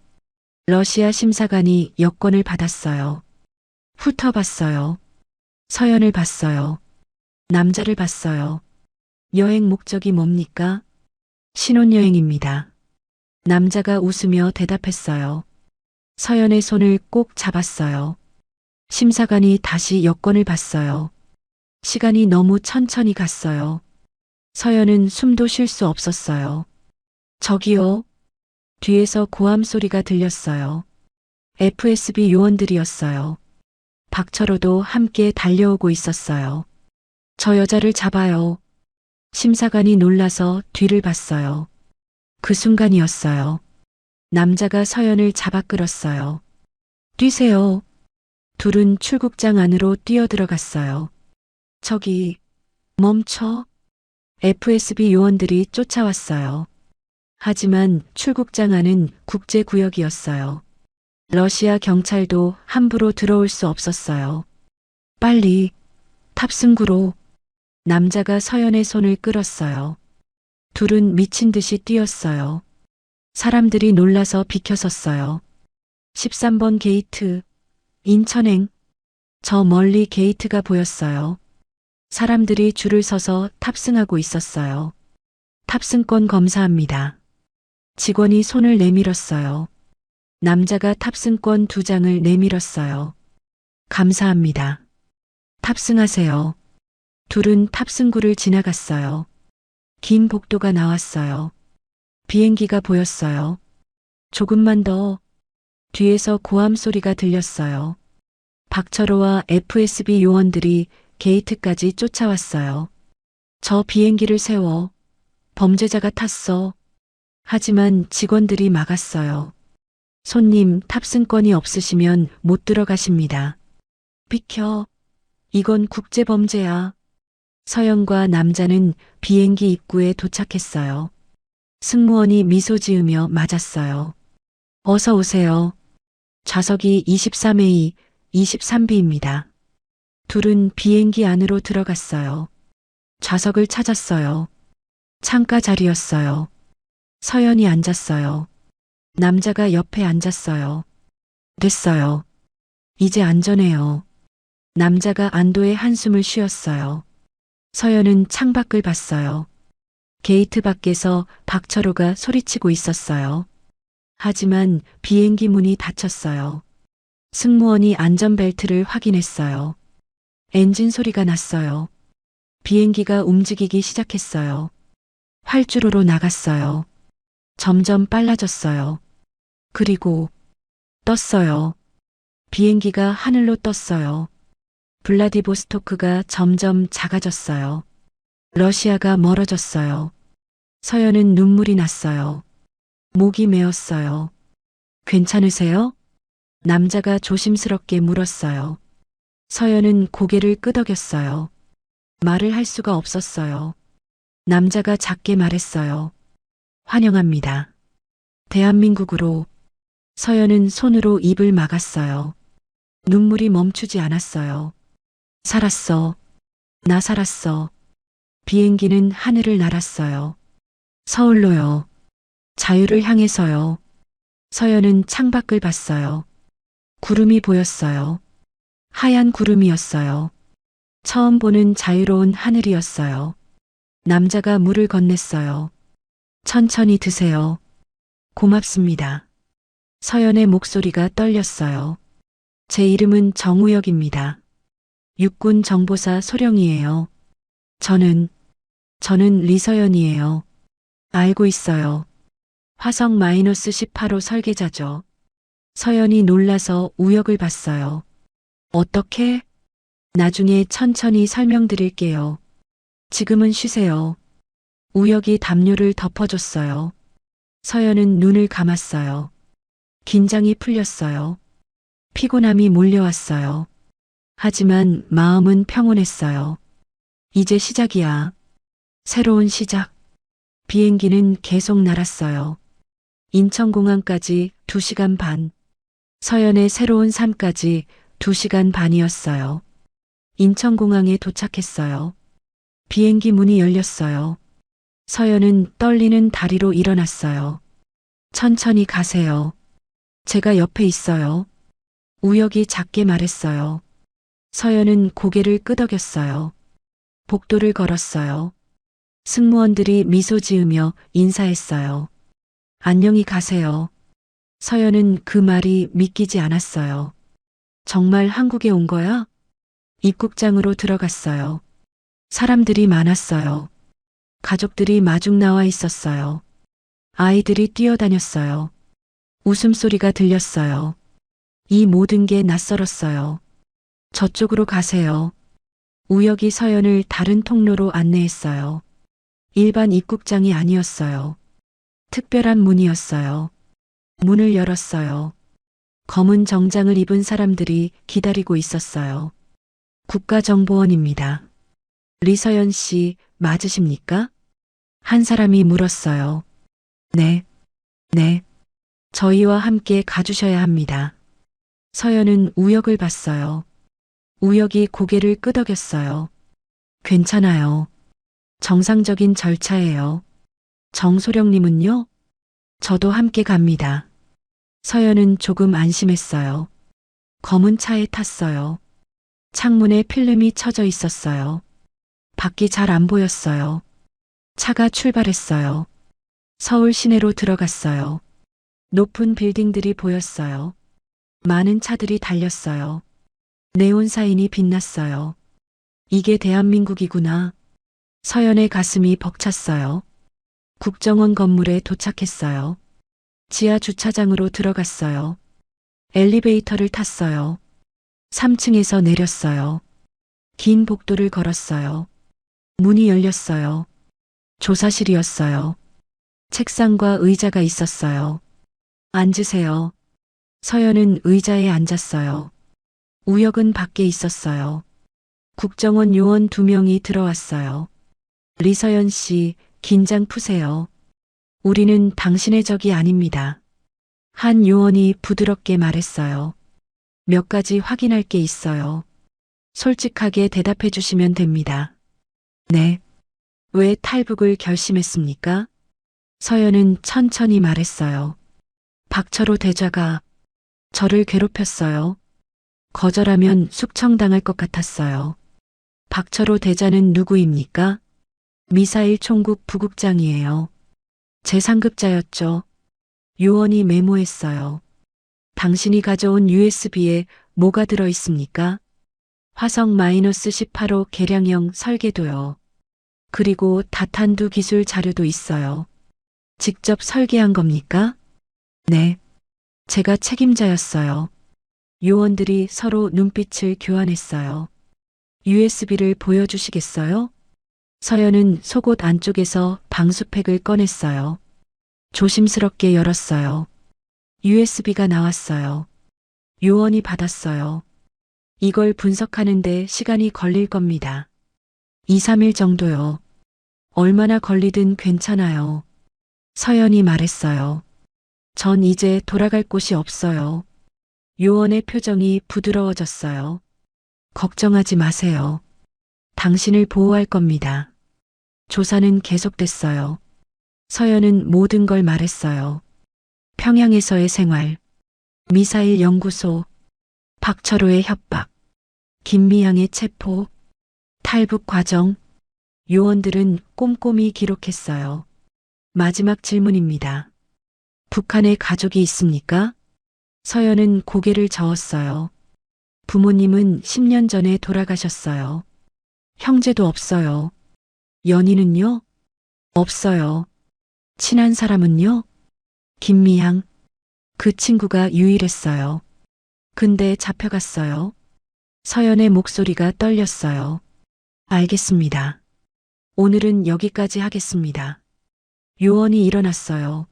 러시아 심사관이 여권을 받았어요. 훑어봤어요. 서연을 봤어요. 남자를 봤어요. 여행 목적이 뭡니까? 신혼여행입니다. 남자가 웃으며 대답했어요. 서연의 손을 꼭 잡았어요. 심사관이 다시 여권을 봤어요. 시간이 너무 천천히 갔어요. 서연은 숨도 쉴 수 없었어요. 저기요. 뒤에서 고함 소리가 들렸어요. FSB 요원들이었어요. 박철호도 함께 달려오고 있었어요. 저 여자를 잡아요. 심사관이 놀라서 뒤를 봤어요. 그 순간이었어요. 남자가 서연을 잡아 끌었어요. 뛰세요. 둘은 출국장 안으로 뛰어들어갔어요. 저기, 멈춰. FSB 요원들이 쫓아왔어요. 하지만 출국장 안은 국제구역이었어요. 러시아 경찰도 함부로 들어올 수 없었어요. 빨리, 탑승구로. 남자가 서연의 손을 끌었어요. 둘은 미친 듯이 뛰었어요. 사람들이 놀라서 비켜섰어요. 13번 게이트, 인천행. 저 멀리 게이트가 보였어요. 사람들이 줄을 서서 탑승하고 있었어요. 탑승권 검사합니다. 직원이 손을 내밀었어요. 남자가 탑승권 2장을 내밀었어요. 감사합니다. 탑승하세요. 둘은 탑승구를 지나갔어요. 긴 복도가 나왔어요. 비행기가 보였어요. 조금만 더. 뒤에서 고함 소리가 들렸어요. 박철호와 FSB 요원들이 게이트까지 쫓아왔어요. 저 비행기를 세워. 범죄자가 탔어. 하지만 직원들이 막았어요. 손님, 탑승권이 없으시면 못 들어가십니다. 비켜. 이건 국제범죄야. 서연과 남자는 비행기 입구에 도착했어요. 승무원이 미소 지으며 맞았어요. 어서 오세요. 좌석이 23A, 23B입니다. 둘은 비행기 안으로 들어갔어요. 좌석을 찾았어요. 창가 자리였어요. 서연이 앉았어요. 남자가 옆에 앉았어요. 됐어요. 이제 안전해요. 남자가 안도의 한숨을 쉬었어요. 서연은 창밖을 봤어요. 게이트 밖에서 박철호가 소리치고 있었어요. 하지만 비행기 문이 닫혔어요. 승무원이 안전벨트를 확인했어요. 엔진 소리가 났어요. 비행기가 움직이기 시작했어요. 활주로로 나갔어요. 점점 빨라졌어요. 그리고 떴어요. 비행기가 하늘로 떴어요. 블라디보스토크가 점점 작아졌어요. 러시아가 멀어졌어요. 서연은 눈물이 났어요. 목이 메었어요. 괜찮으세요? 남자가 조심스럽게 물었어요. 서연은 고개를 끄덕였어요. 말을 할 수가 없었어요. 남자가 작게 말했어요. 환영합니다. 대한민국으로. 서연은 손으로 입을 막았어요. 눈물이 멈추지 않았어요. 살았어. 나 살았어. 비행기는 하늘을 날았어요. 서울로요. 자유를 향해서요. 서연은 창밖을 봤어요. 구름이 보였어요. 하얀 구름이었어요. 처음 보는 자유로운 하늘이었어요. 남자가 물을 건넸어요. 천천히 드세요. 고맙습니다. 서연의 목소리가 떨렸어요. 제 이름은 정우혁입니다. 육군 정보사 소령이에요. 저는 리서연이에요. 알고 있어요. 화성 -18호 설계자죠. 서연이 놀라서 우혁을 봤어요. 어떻게? 나중에 천천히 설명드릴게요. 지금은 쉬세요. 우혁이 담요를 덮어줬어요. 서연은 눈을 감았어요. 긴장이 풀렸어요. 피곤함이 몰려왔어요. 하지만 마음은 평온했어요. 이제 시작이야. 새로운 시작. 비행기는 계속 날았어요. 인천공항까지 2시간 반. 서연의 새로운 삶까지 2시간 반이었어요. 인천공항에 도착했어요. 비행기 문이 열렸어요. 서연은 떨리는 다리로 일어났어요. 천천히 가세요. 제가 옆에 있어요. 우혁이 작게 말했어요. 서연은 고개를 끄덕였어요. 복도를 걸었어요. 승무원들이 미소 지으며 인사했어요. 안녕히 가세요. 서연은 그 말이 믿기지 않았어요. 정말 한국에 온 거야? 입국장으로 들어갔어요. 사람들이 많았어요. 가족들이 마중 나와 있었어요. 아이들이 뛰어다녔어요. 웃음소리가 들렸어요. 이 모든 게 낯설었어요. 저쪽으로 가세요. 우혁이 서연을 다른 통로로 안내했어요. 일반 입국장이 아니었어요. 특별한 문이었어요. 문을 열었어요. 검은 정장을 입은 사람들이 기다리고 있었어요. 국가정보원입니다. 리서연 씨 맞으십니까? 한 사람이 물었어요. 네. 저희와 함께 가주셔야 합니다. 서연은 우혁을 봤어요. 우혁이 고개를 끄덕였어요. 괜찮아요. 정상적인 절차예요. 정소령님은요? 저도 함께 갑니다. 서연은 조금 안심했어요. 검은 차에 탔어요. 창문에 필름이 쳐져 있었어요. 밖이 잘 안 보였어요. 차가 출발했어요. 서울 시내로 들어갔어요. 높은 빌딩들이 보였어요. 많은 차들이 달렸어요. 네온 사인이 빛났어요. 이게 대한민국이구나. 서연의 가슴이 벅찼어요. 국정원 건물에 도착했어요. 지하 주차장으로 들어갔어요. 엘리베이터를 탔어요. 3층에서 내렸어요. 긴 복도를 걸었어요. 문이 열렸어요. 조사실이었어요. 책상과 의자가 있었어요. 앉으세요. 서연은 의자에 앉았어요. 우혁은 밖에 있었어요. 국정원 요원 2명이 들어왔어요. 리서연 씨, 긴장 푸세요. 우리는 당신의 적이 아닙니다. 한 요원이 부드럽게 말했어요. 몇 가지 확인할 게 있어요. 솔직하게 대답해 주시면 됩니다. 네. 왜 탈북을 결심했습니까? 서연은 천천히 말했어요. 박철호 대좌가 저를 괴롭혔어요. 거절하면 숙청당할 것 같았어요. 박철호 대좌는 누구입니까? 미사일 총국 부국장이에요. 제 상급자였죠. 요원이 메모했어요. 당신이 가져온 USB에 뭐가 들어 있습니까? 화성 -18호 개량형 설계도요. 그리고 다탄두 기술 자료도 있어요. 직접 설계한 겁니까? 네. 제가 책임자였어요. 요원들이 서로 눈빛을 교환했어요. USB를 보여주시겠어요? 서연은 속옷 안쪽에서 방수팩을 꺼냈어요. 조심스럽게 열었어요. USB가 나왔어요. 요원이 받았어요. 이걸 분석하는데 시간이 걸릴 겁니다. 2, 3일 정도요. 얼마나 걸리든 괜찮아요. 서연이 말했어요. 전 이제 돌아갈 곳이 없어요. 요원의 표정이 부드러워졌어요. 걱정하지 마세요. 당신을 보호할 겁니다. 조사는 계속됐어요. 서연은 모든 걸 말했어요. 평양에서의 생활, 미사일 연구소, 박철호의 협박, 김미향의 체포, 탈북 과정. 요원들은 꼼꼼히 기록했어요. 마지막 질문입니다. 북한에 가족이 있습니까? 서연은 고개를 저었어요. 부모님은 10년 전에 돌아가셨어요. 형제도 없어요. 연인은요? 없어요. 친한 사람은요? 김미향. 그 친구가 유일했어요. 근데 잡혀갔어요. 서연의 목소리가 떨렸어요. 알겠습니다. 오늘은 여기까지 하겠습니다. 요원이 일어났어요.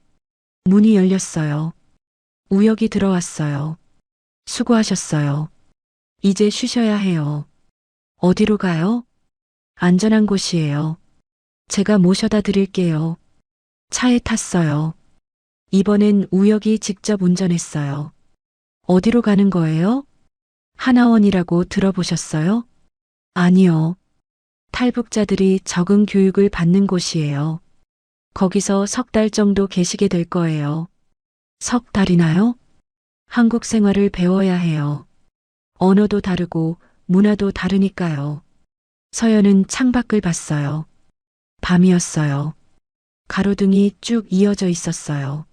문이 열렸어요. 우혁이 들어왔어요. 수고하셨어요. 이제 쉬셔야 해요. 어디로 가요? 안전한 곳이에요. 제가 모셔다 드릴게요. 차에 탔어요. 이번엔 우혁이 직접 운전했어요. 어디로 가는 거예요? 하나원이라고 들어보셨어요? 아니요. 탈북자들이 적응 교육을 받는 곳이에요. 거기서 3달 정도 계시게 될 거예요. 3달이나요? 한국 생활을 배워야 해요. 언어도 다르고 문화도 다르니까요. 서연은 창밖을 봤어요. 밤이었어요. 가로등이 쭉 이어져 있었어요.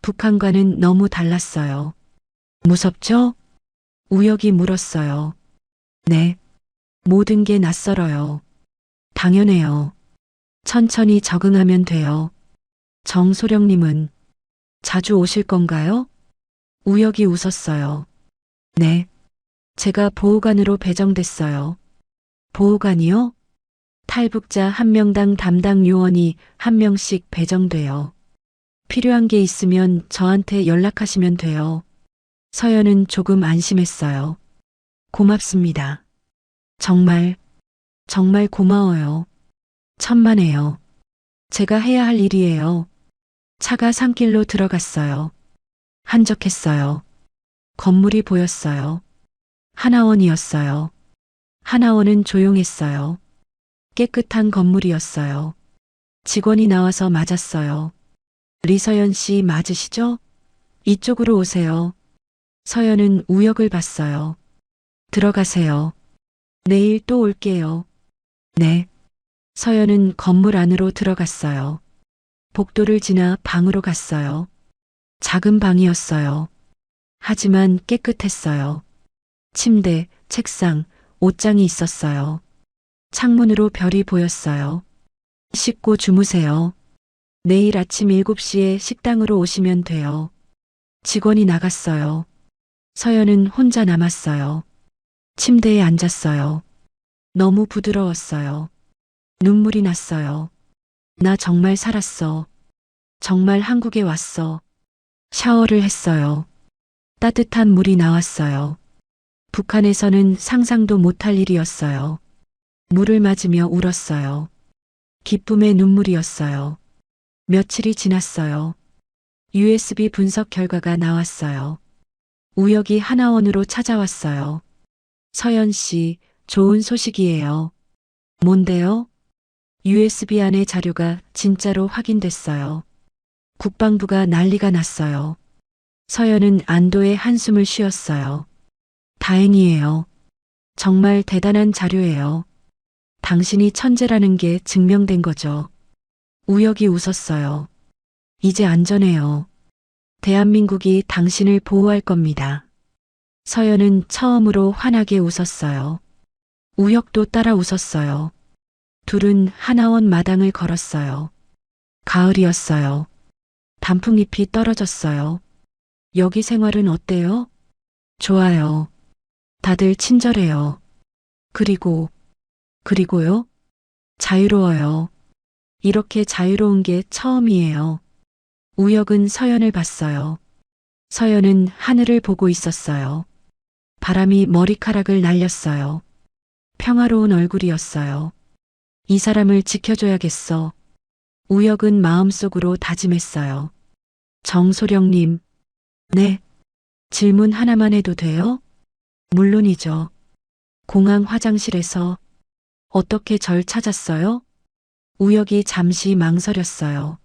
북한과는 너무 달랐어요. 무섭죠? 우혁이 물었어요. 네. 모든 게 낯설어요. 당연해요. 천천히 적응하면 돼요. 정소령님은 자주 오실 건가요? 우혁이 웃었어요. 네. 제가 보호관으로 배정됐어요. 보호관이요? 탈북자 1명당 담당 요원이 1명씩 배정돼요. 필요한 게 있으면 저한테 연락하시면 돼요. 서연은 조금 안심했어요. 고맙습니다. 정말 고마워요. 천만에요. 제가 해야 할 일이에요. 차가 산길로 들어갔어요. 한적했어요. 건물이 보였어요. 하나원이었어요. 하나원은 조용했어요. 깨끗한 건물이었어요. 직원이 나와서 맞았어요. 리서연 씨 맞으시죠? 이쪽으로 오세요. 서연은 우혁을 봤어요. 들어가세요. 내일 또 올게요. 네. 서연은 건물 안으로 들어갔어요. 복도를 지나 방으로 갔어요. 작은 방이었어요. 하지만 깨끗했어요. 침대, 책상, 옷장이 있었어요. 창문으로 별이 보였어요. 씻고 주무세요. 내일 아침 7시에 식당으로 오시면 돼요. 직원이 나갔어요. 서연은 혼자 남았어요. 침대에 앉았어요. 너무 부드러웠어요. 눈물이 났어요. 나 정말 살았어. 정말 한국에 왔어. 샤워를 했어요. 따뜻한 물이 나왔어요. 북한에서는 상상도 못할 일이었어요. 물을 맞으며 울었어요. 기쁨의 눈물이었어요. 며칠이 지났어요. USB 분석 결과가 나왔어요. 우혁이 하나원으로 찾아왔어요. 서연 씨, 좋은 소식이에요. 뭔데요? USB 안의 자료가 진짜로 확인됐어요. 국방부가 난리가 났어요. 서연은 안도의 한숨을 쉬었어요. 다행이에요. 정말 대단한 자료예요. 당신이 천재라는 게 증명된 거죠. 우혁이 웃었어요. 이제 안전해요. 대한민국이 당신을 보호할 겁니다. 서연은 처음으로 환하게 웃었어요. 우혁도 따라 웃었어요. 둘은 하나원 마당을 걸었어요. 가을이었어요. 단풍잎이 떨어졌어요. 여기 생활은 어때요? 좋아요. 다들 친절해요. 그리고요? 자유로워요. 이렇게 자유로운 게 처음이에요. 우혁은 서연을 봤어요. 서연은 하늘을 보고 있었어요. 바람이 머리카락을 날렸어요. 평화로운 얼굴이었어요. 이 사람을 지켜줘야겠어. 우혁은 마음속으로 다짐했어요. 정소령님. 네. 질문 하나만 해도 돼요? 물론이죠. 공항 화장실에서 어떻게 절 찾았어요? 우혁이 잠시 망설였어요.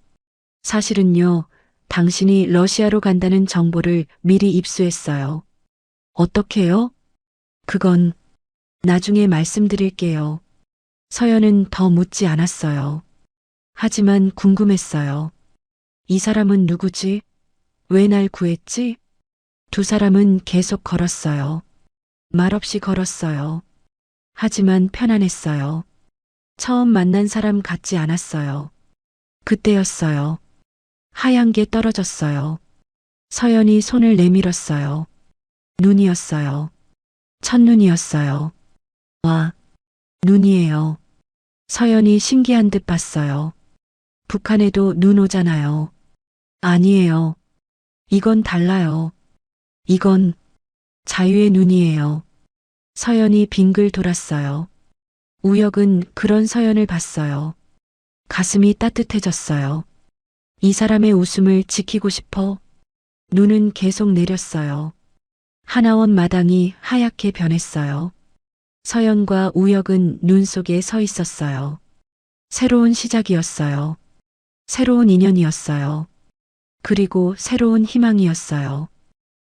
사실은요, 당신이 러시아로 간다는 정보를 미리 입수했어요. 어떻게요? 그건 나중에 말씀드릴게요. 서연은 더 묻지 않았어요. 하지만 궁금했어요. 이 사람은 누구지? 왜 날 구했지? 두 사람은 계속 걸었어요. 말없이 걸었어요. 하지만 편안했어요. 처음 만난 사람 같지 않았어요. 그때였어요. 하얀 게 떨어졌어요. 서연이 손을 내밀었어요. 눈이었어요. 첫눈이었어요. 와, 눈이에요. 서연이 신기한 듯 봤어요. 북한에도 눈 오잖아요. 아니에요. 이건 달라요. 이건 자유의 눈이에요. 서연이 빙글 돌았어요. 우혁은 그런 서연을 봤어요. 가슴이 따뜻해졌어요. 이 사람의 웃음을 지키고 싶어. 눈은 계속 내렸어요. 하나원 마당이 하얗게 변했어요. 서연과 우혁은 눈 속에 서 있었어요. 새로운 시작이었어요. 새로운 인연이었어요. 그리고 새로운 희망이었어요.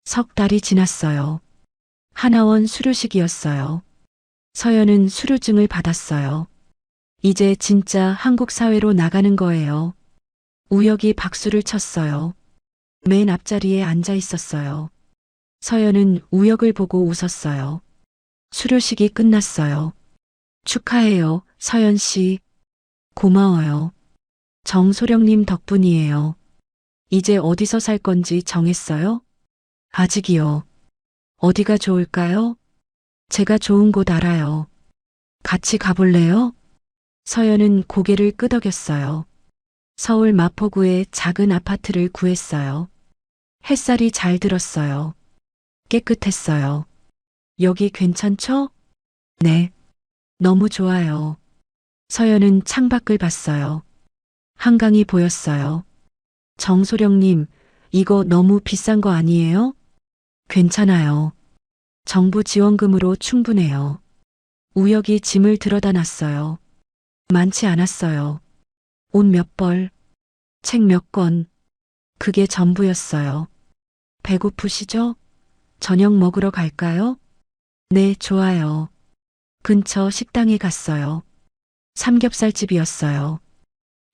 석 달이 지났어요. 하나원 수료식이었어요. 서연은 수료증을 받았어요. 이제 진짜 한국 사회로 나가는 거예요. 우혁이 박수를 쳤어요. 맨 앞자리에 앉아 있었어요. 서연은 우혁을 보고 웃었어요. 수료식이 끝났어요. 축하해요, 서연 씨. 고마워요. 정소령님 덕분이에요. 이제 어디서 살 건지 정했어요? 아직이요. 어디가 좋을까요? 제가 좋은 곳 알아요. 같이 가볼래요? 서연은 고개를 끄덕였어요. 서울 마포구에 작은 아파트를 구했어요. 햇살이 잘 들었어요. 깨끗했어요. 여기 괜찮죠? 네. 너무 좋아요. 서연은 창밖을 봤어요. 한강이 보였어요. 정소령님, 이거 너무 비싼 거 아니에요? 괜찮아요. 정부 지원금으로 충분해요. 우혁이 짐을 들어다 놨어요. 많지 않았어요. 옷 몇 벌, 책 몇 권. 그게 전부였어요. 배고프시죠? 저녁 먹으러 갈까요? 네, 좋아요. 근처 식당에 갔어요. 삼겹살집이었어요.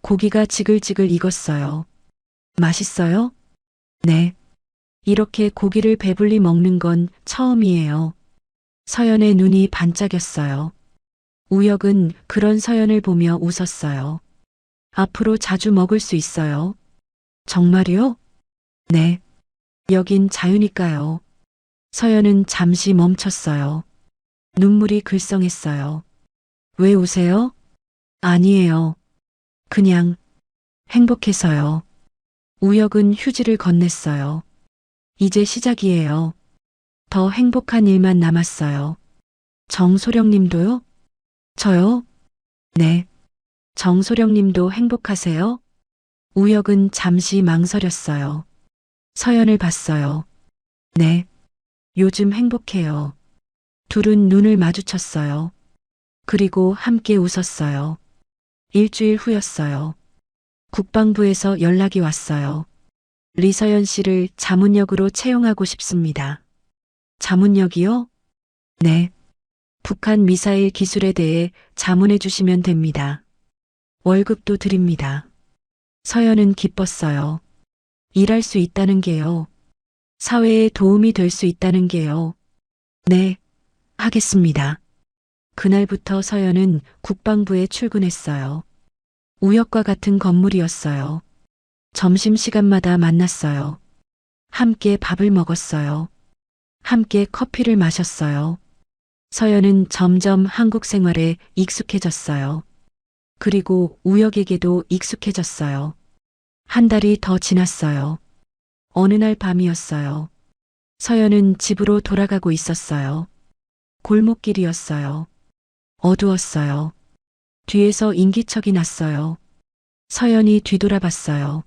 고기가 지글지글 익었어요. 맛있어요? 네. 이렇게 고기를 배불리 먹는 건 처음이에요. 서연의 눈이 반짝였어요. 우혁은 그런 서연을 보며 웃었어요. 앞으로 자주 먹을 수 있어요. 정말요? 네. 여긴 자유니까요. 서연은 잠시 멈췄어요. 눈물이 글썽했어요. 왜 우세요? 아니에요. 그냥 행복해서요. 우혁은 휴지를 건넸어요. 이제 시작이에요. 더 행복한 일만 남았어요. 정소령 님도요? 저요? 네. 정소령 님도 행복하세요? 우혁은 잠시 망설였어요. 서연을 봤어요. 네. 요즘 행복해요. 둘은 눈을 마주쳤어요. 그리고 함께 웃었어요. 일주일 후였어요. 국방부에서 연락이 왔어요. 리서연 씨를 자문역으로 채용하고 싶습니다. 자문역이요? 네. 북한 미사일 기술에 대해 자문해 주시면 됩니다. 월급도 드립니다. 서연은 기뻤어요. 일할 수 있다는 게요. 사회에 도움이 될 수 있다는 게요. 네, 하겠습니다. 그날부터 서연은 국방부에 출근했어요. 우혁과 같은 건물이었어요. 점심시간마다 만났어요. 함께 밥을 먹었어요. 함께 커피를 마셨어요. 서연은 점점 한국 생활에 익숙해졌어요. 그리고 우혁에게도 익숙해졌어요. 한 달이 더 지났어요. 어느 날 밤이었어요. 서연은 집으로 돌아가고 있었어요. 골목길이었어요. 어두웠어요. 뒤에서 인기척이 났어요. 서연이 뒤돌아봤어요.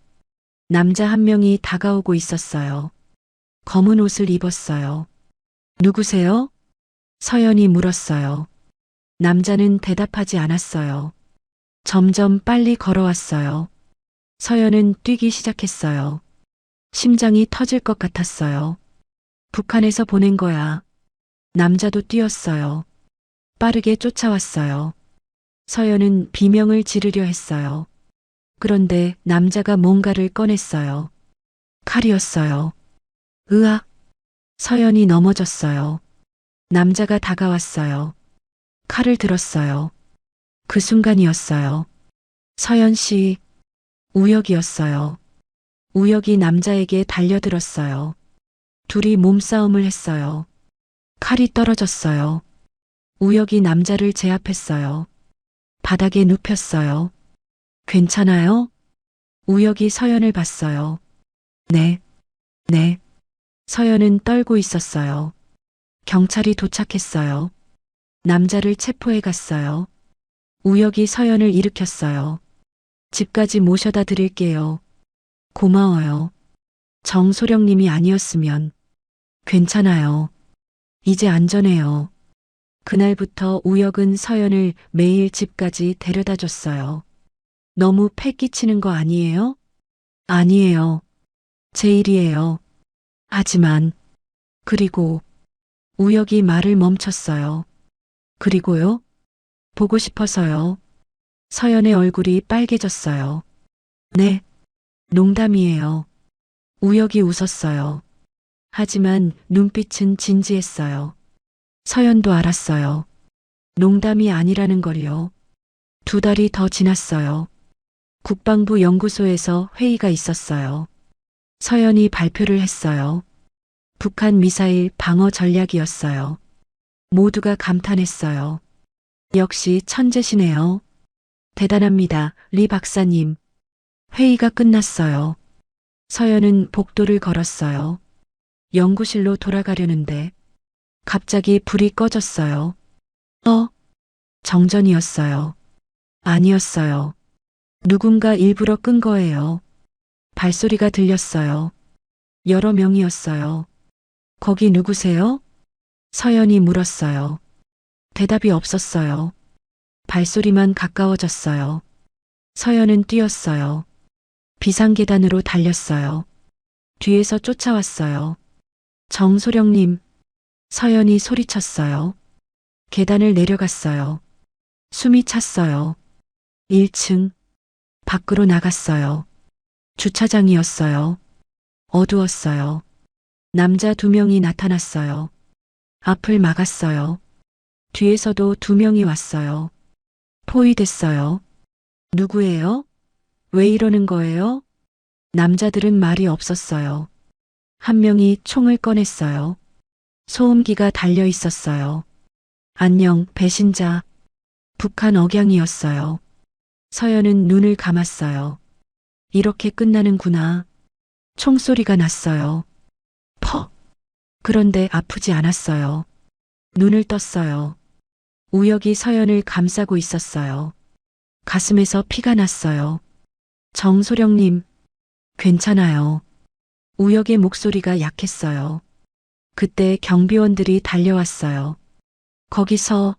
남자 한 명이 다가오고 있었어요. 검은 옷을 입었어요. 누구세요? 서연이 물었어요. 남자는 대답하지 않았어요. 점점 빨리 걸어왔어요. 서연은 뛰기 시작했어요. 심장이 터질 것 같았어요. 북한에서 보낸 거야. 남자도 뛰었어요. 빠르게 쫓아왔어요. 서연은 비명을 지르려 했어요. 그런데 남자가 뭔가를 꺼냈어요. 칼이었어요. 으악! 서연이 넘어졌어요. 남자가 다가왔어요. 칼을 들었어요. 그 순간이었어요. 서연 씨, 우혁이었어요. 우혁이 남자에게 달려들었어요. 둘이 몸싸움을 했어요. 칼이 떨어졌어요. 우혁이 남자를 제압했어요. 바닥에 눕혔어요. 괜찮아요? 우혁이 서연을 봤어요. 네, 네. 서연은 떨고 있었어요. 경찰이 도착했어요. 남자를 체포해 갔어요. 우혁이 서연을 일으켰어요. 집까지 모셔다 드릴게요. 고마워요. 정소령님이 아니었으면. 괜찮아요. 이제 안전해요. 그날부터 우혁은 서연을 매일 집까지 데려다 줬어요. 너무 패 끼치는 거 아니에요? 아니에요. 제 일이에요. 하지만, 그리고, 우혁이 말을 멈췄어요. 그리고요? 보고 싶어서요. 서연의 얼굴이 빨개졌어요. 네, 농담이에요. 우혁이 웃었어요. 하지만 눈빛은 진지했어요. 서연도 알았어요. 농담이 아니라는 걸요. 2달이 더 지났어요. 국방부 연구소에서 회의가 있었어요. 서연이 발표를 했어요. 북한 미사일 방어 전략이었어요. 모두가 감탄했어요. 역시 천재시네요. 대단합니다, 리 박사님. 회의가 끝났어요. 서연은 복도를 걸었어요. 연구실로 돌아가려는데 갑자기 불이 꺼졌어요. 정전이었어요. 아니었어요. 누군가 일부러 끈 거예요. 발소리가 들렸어요. 여러 명이었어요. 거기 누구세요? 서연이 물었어요. 대답이 없었어요. 발소리만 가까워졌어요. 서연은 뛰었어요. 비상계단으로 달렸어요. 뒤에서 쫓아왔어요. 정소령님, 서연이 소리쳤어요. 계단을 내려갔어요. 숨이 찼어요. 1층, 밖으로 나갔어요. 주차장이었어요. 어두웠어요. 남자 2명이 나타났어요. 앞을 막았어요. 뒤에서도 2명이 왔어요. 포위됐어요. 누구예요? 왜 이러는 거예요? 남자들은 말이 없었어요. 한 명이 총을 꺼냈어요. 소음기가 달려 있었어요. 안녕, 배신자. 북한 억양이었어요. 서연은 눈을 감았어요. 이렇게 끝나는구나. 총소리가 났어요. 퍽! 그런데 아프지 않았어요. 눈을 떴어요. 우혁이 서연을 감싸고 있었어요. 가슴에서 피가 났어요. 정소령님, 괜찮아요. 우혁의 목소리가 약했어요. 그때 경비원들이 달려왔어요. 거기서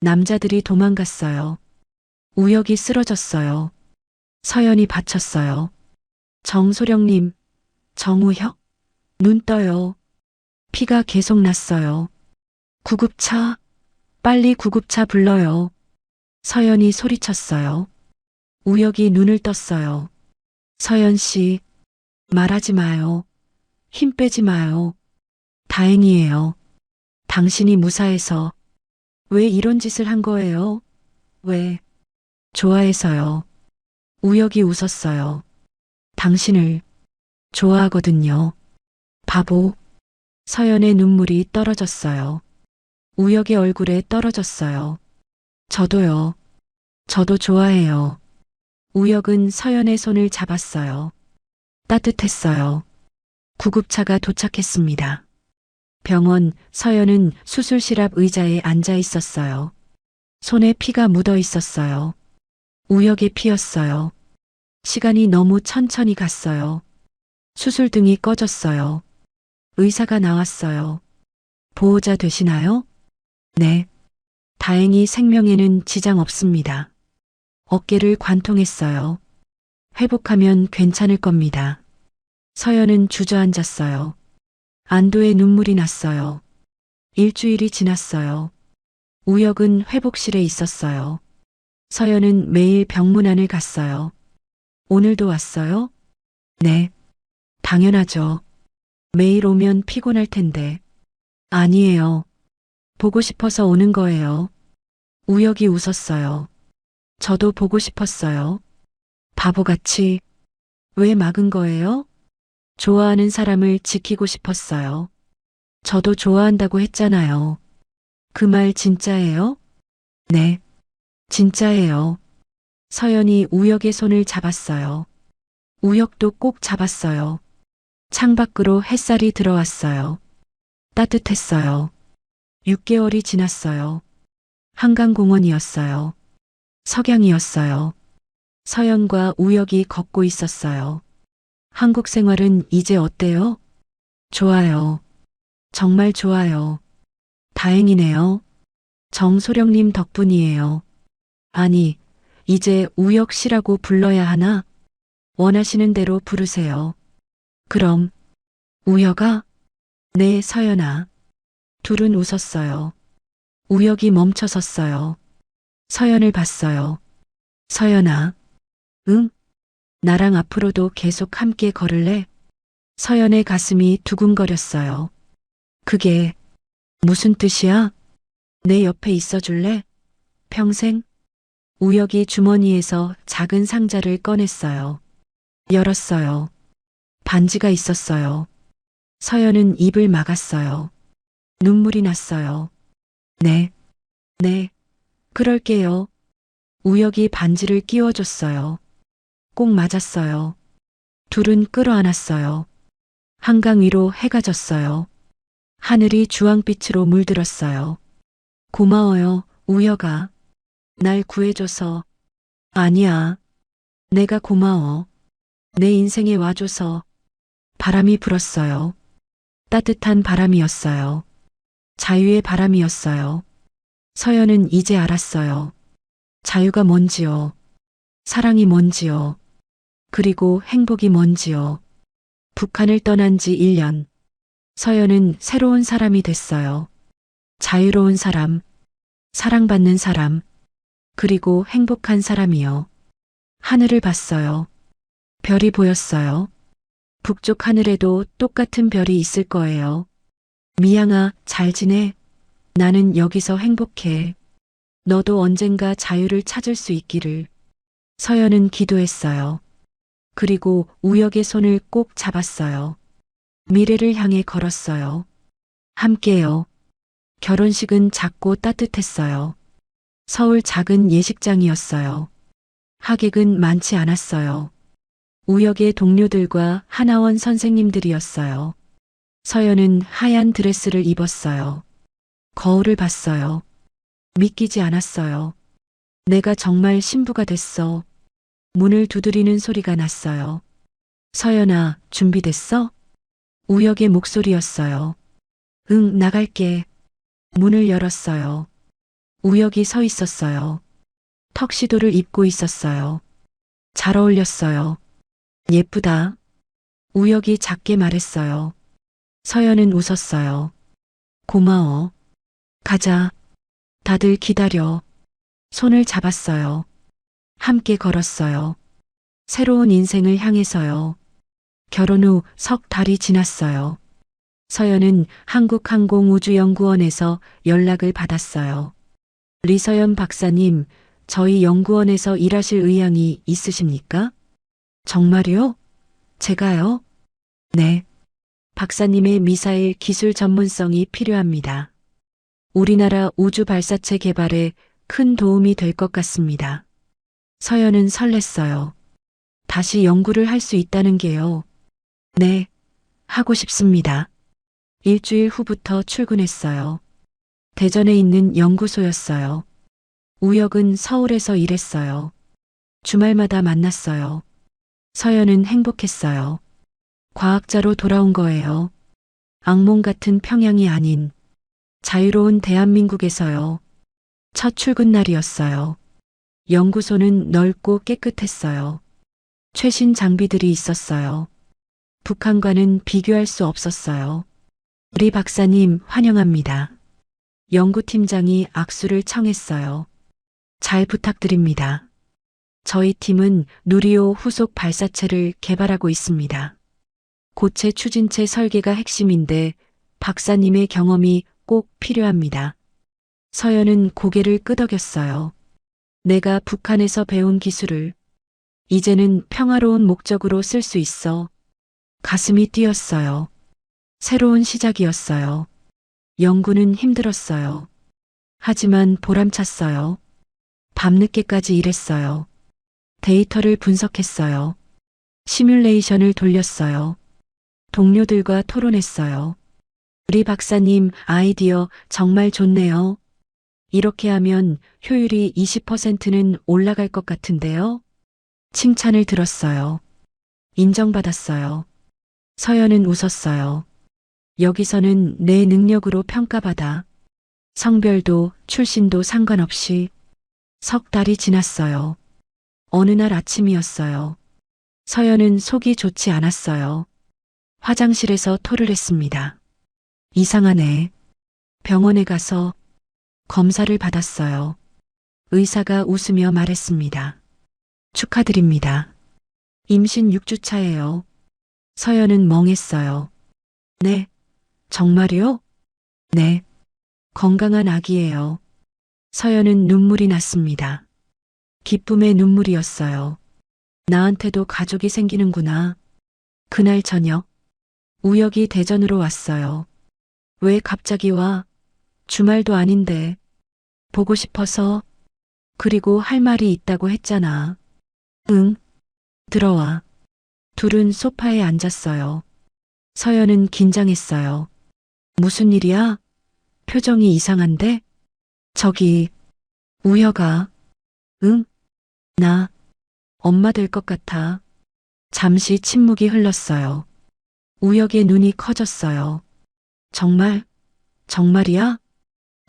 남자들이 도망갔어요. 우혁이 쓰러졌어요. 서연이 받쳤어요. 정소령님, 정우혁, 눈 떠요. 피가 계속 났어요. 구급차, 빨리 구급차 불러요. 서연이 소리쳤어요. 우혁이 눈을 떴어요. 서연 씨, 말하지 마요. 힘 빼지 마요. 다행이에요. 당신이 무사해서. 왜 이런 짓을 한 거예요? 왜? 좋아해서요. 우혁이 웃었어요. 당신을 좋아하거든요. 바보. 서연의 눈물이 떨어졌어요. 우혁의 얼굴에 떨어졌어요. 저도요. 저도 좋아해요. 우혁은 서연의 손을 잡았어요. 따뜻했어요. 구급차가 도착했습니다. 병원, 서연은 수술실 앞 의자에 앉아 있었어요. 손에 피가 묻어 있었어요. 우혁의 피였어요. 시간이 너무 천천히 갔어요. 수술등이 꺼졌어요. 의사가 나왔어요. 보호자 되시나요? 네. 다행히 생명에는 지장 없습니다. 어깨를 관통했어요. 회복하면 괜찮을 겁니다. 서연은 주저앉았어요. 안도의 눈물이 났어요. 일주일이 지났어요. 우혁은 회복실에 있었어요. 서연은 매일 병문안을 갔어요. 오늘도 왔어요? 네. 당연하죠. 매일 오면 피곤할 텐데. 아니에요. 보고 싶어서 오는 거예요. 우혁이 웃었어요. 저도 보고 싶었어요. 바보같이. 왜 막은 거예요? 좋아하는 사람을 지키고 싶었어요. 저도 좋아한다고 했잖아요. 그 말 진짜예요? 네. 진짜예요. 서연이 우혁의 손을 잡았어요. 우혁도 꼭 잡았어요. 창밖으로 햇살이 들어왔어요. 따뜻했어요. 6개월이 지났어요. 한강공원이었어요. 석양이었어요. 서연과 우혁이 걷고 있었어요. 한국 생활은 이제 어때요? 좋아요. 정말 좋아요. 다행이네요. 정소령님 덕분이에요. 아니, 이제 우혁 씨라고 불러야 하나? 원하시는 대로 부르세요. 그럼, 우혁아? 네, 서연아. 둘은 웃었어요. 우혁이 멈춰 섰어요. 서연을 봤어요. 서연아. 응? 나랑 앞으로도 계속 함께 걸을래? 서연의 가슴이 두근거렸어요. 그게 무슨 뜻이야? 내 옆에 있어 줄래? 평생? 우혁이 주머니에서 작은 상자를 꺼냈어요. 열었어요. 반지가 있었어요. 서연은 입을 막았어요. 눈물이 났어요. 네, 네, 그럴게요. 우혁이 반지를 끼워줬어요. 꼭 맞았어요. 둘은 끌어안았어요. 한강 위로 해가 졌어요. 하늘이 주황빛으로 물들었어요. 고마워요, 우혁아. 날 구해줘서. 아니야. 내가 고마워. 내 인생에 와줘서. 바람이 불었어요. 따뜻한 바람이었어요. 자유의 바람이었어요. 서연은 이제 알았어요. 자유가 뭔지요. 사랑이 뭔지요. 그리고 행복이 뭔지요. 북한을 떠난 지 1년. 서연은 새로운 사람이 됐어요. 자유로운 사람, 사랑받는 사람, 그리고 행복한 사람이요. 하늘을 봤어요. 별이 보였어요. 북쪽 하늘에도 똑같은 별이 있을 거예요. 미양아, 잘 지내? 나는 여기서 행복해. 너도 언젠가 자유를 찾을 수 있기를. 서연은 기도했어요. 그리고 우혁의 손을 꼭 잡았어요. 미래를 향해 걸었어요. 함께요. 결혼식은 작고 따뜻했어요. 서울 작은 예식장이었어요. 하객은 많지 않았어요. 우혁의 동료들과 하나원 선생님들이었어요. 서연은 하얀 드레스를 입었어요. 거울을 봤어요. 믿기지 않았어요. 내가 정말 신부가 됐어. 문을 두드리는 소리가 났어요. 서연아, 준비됐어? 우혁의 목소리였어요. 응, 나갈게. 문을 열었어요. 우혁이 서 있었어요. 턱시도를 입고 있었어요. 잘 어울렸어요. 예쁘다. 우혁이 작게 말했어요. 서연은 웃었어요. 고마워. 가자. 다들 기다려. 손을 잡았어요. 함께 걸었어요. 새로운 인생을 향해서요. 결혼 후 석 달이 지났어요. 서연은 한국항공우주연구원에서 연락을 받았어요. 리서연 박사님, 저희 연구원에서 일하실 의향이 있으십니까? 정말요? 제가요? 네. 박사님의 미사일 기술 전문성이 필요합니다. 우리나라 우주 발사체 개발에 큰 도움이 될 것 같습니다. 서연은 설렜어요. 다시 연구를 할 수 있다는 게요. 네, 하고 싶습니다. 일주일 후부터 출근했어요. 대전에 있는 연구소였어요. 우혁은 서울에서 일했어요. 주말마다 만났어요. 서연은 행복했어요. 과학자로 돌아온 거예요. 악몽 같은 평양이 아닌 자유로운 대한민국에서요. 첫 출근 날이었어요. 연구소는 넓고 깨끗했어요. 최신 장비들이 있었어요. 북한과는 비교할 수 없었어요. 리 박사님 환영합니다. 연구팀장이 악수를 청했어요. 잘 부탁드립니다. 저희 팀은 누리호 후속 발사체를 개발하고 있습니다. 고체 추진체 설계가 핵심인데 박사님의 경험이 꼭 필요합니다. 서연은 고개를 끄덕였어요. 내가 북한에서 배운 기술을 이제는 평화로운 목적으로 쓸 수 있어. 가슴이 뛰었어요. 새로운 시작이었어요. 연구는 힘들었어요. 하지만 보람찼어요. 밤늦게까지 일했어요. 데이터를 분석했어요. 시뮬레이션을 돌렸어요. 동료들과 토론했어요. 리 박사님 아이디어 정말 좋네요. 이렇게 하면 효율이 20%는 올라갈 것 같은데요. 칭찬을 들었어요. 인정받았어요. 서연은 웃었어요. 여기서는 내 능력으로 평가받아. 성별도 출신도 상관없이. 석 달이 지났어요. 어느 날 아침이었어요. 서연은 속이 좋지 않았어요. 화장실에서 토를 했습니다. 이상하네. 병원에 가서 검사를 받았어요. 의사가 웃으며 말했습니다. 축하드립니다. 임신 6주차예요. 서연은 멍했어요. 네. 정말요? 네. 건강한 아기예요. 서연은 눈물이 났습니다. 기쁨의 눈물이었어요. 나한테도 가족이 생기는구나. 그날 저녁, 우혁이 대전으로 왔어요. 왜 갑자기 와? 주말도 아닌데. 보고 싶어서. 그리고 할 말이 있다고 했잖아. 응. 들어와. 둘은 소파에 앉았어요. 서연은 긴장했어요. 무슨 일이야? 표정이 이상한데? 저기, 우혁아. 응? 나, 엄마 될 것 같아. 잠시 침묵이 흘렀어요. 우혁의 눈이 커졌어요. 정말? 정말이야?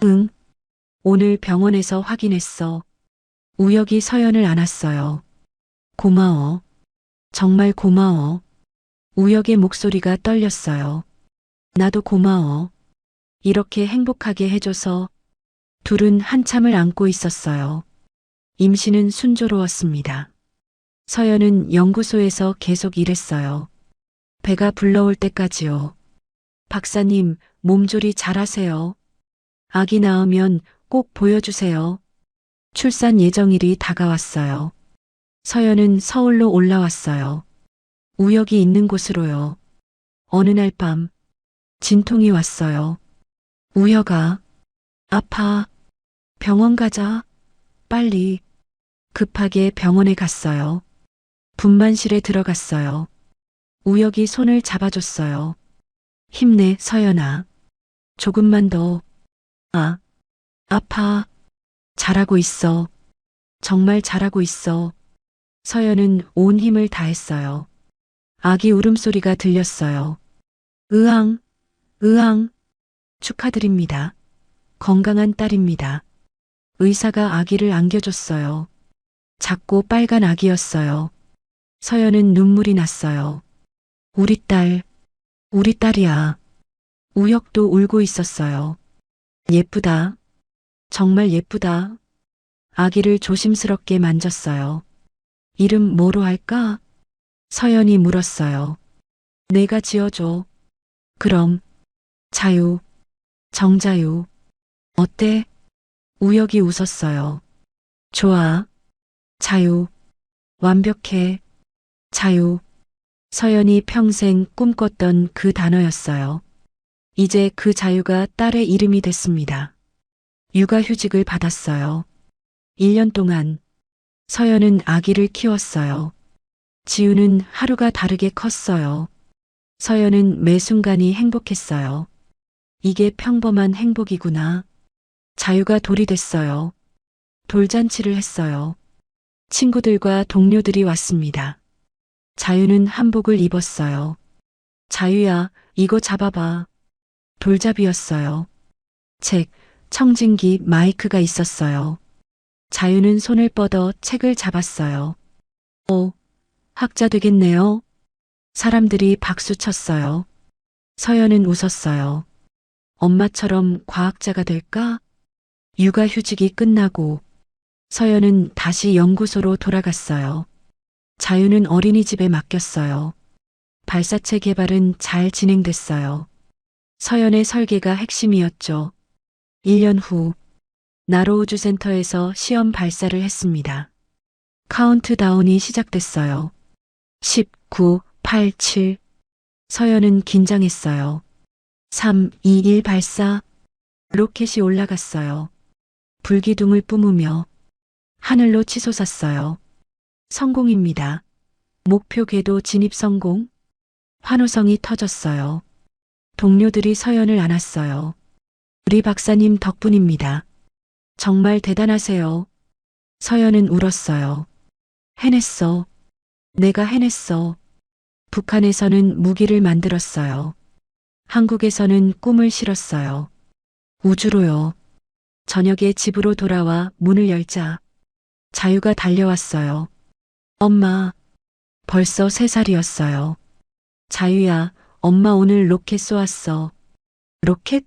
응. 오늘 병원에서 확인했어. 우혁이 서연을 안았어요. 고마워. 정말 고마워. 우혁의 목소리가 떨렸어요. 나도 고마워. 이렇게 행복하게 해줘서. 둘은 한참을 안고 있었어요. 임신은 순조로웠습니다. 서연은 연구소에서 계속 일했어요. 배가 불러올 때까지요. 박사님, 몸조리 잘하세요. 아기 낳으면 꼭 보여주세요. 출산 예정일이 다가왔어요. 서연은 서울로 올라왔어요. 우혁이 있는 곳으로요. 어느 날 밤, 진통이 왔어요. 우혁아, 아파. 병원 가자. 빨리. 급하게 병원에 갔어요. 분만실에 들어갔어요. 우혁이 손을 잡아줬어요. 힘내, 서연아. 조금만 더. 아파. 잘하고 있어. 정말 잘하고 있어. 서연은 온 힘을 다했어요. 아기 울음소리가 들렸어요. 으앙, 으앙. 축하드립니다. 건강한 딸입니다. 의사가 아기를 안겨줬어요. 작고 빨간 아기였어요. 서연은 눈물이 났어요. 우리 딸이야. 우혁도 울고 있었어요. 예쁘다. 정말 예쁘다. 아기를 조심스럽게 만졌어요. 이름 뭐로 할까? 서연이 물었어요. 내가 지어줘. 그럼, 자유, 정자유. 어때? 우혁이 웃었어요. 좋아. 자유. 완벽해. 자유. 서연이 평생 꿈꿨던 그 단어였어요. 이제 그 자유가 딸의 이름이 됐습니다. 육아휴직을 받았어요. 1년 동안 서연은 아기를 키웠어요. 지우는 하루가 다르게 컸어요. 서연은 매 순간이 행복했어요. 이게 평범한 행복이구나. 자유가 돌이 됐어요. 돌잔치를 했어요. 친구들과 동료들이 왔습니다. 자유는 한복을 입었어요. 자유야, 이거 잡아봐. 돌잡이였어요. 책, 청진기, 마이크가 있었어요. 자유는 손을 뻗어 책을 잡았어요. 학자 되겠네요. 사람들이 박수 쳤어요. 서연은 웃었어요. 엄마처럼 과학자가 될까? 육아휴직이 끝나고 서연은 다시 연구소로 돌아갔어요. 자유는 어린이집에 맡겼어요. 발사체 개발은 잘 진행됐어요. 서연의 설계가 핵심이었죠. 1년 후 나로우주센터에서 시험 발사를 했습니다. 카운트다운이 시작됐어요. 19, 8, 7. 서연은 긴장했어요. 3, 2, 1 발사. 로켓이 올라갔어요. 불기둥을 뿜으며 하늘로 치솟았어요. 성공입니다. 목표 궤도 진입 성공. 환호성이 터졌어요. 동료들이 서연을 안았어요. 우리 박사님 덕분입니다. 정말 대단하세요. 서연은 울었어요. 해냈어. 내가 해냈어. 북한에서는 무기를 만들었어요. 한국에서는 꿈을 실었어요. 우주로요. 저녁에 집으로 돌아와 문을 열자 자유가 달려왔어요. 엄마, 벌써 3살이었어요. 자유야, 엄마 오늘 로켓 쏘았어. 로켓?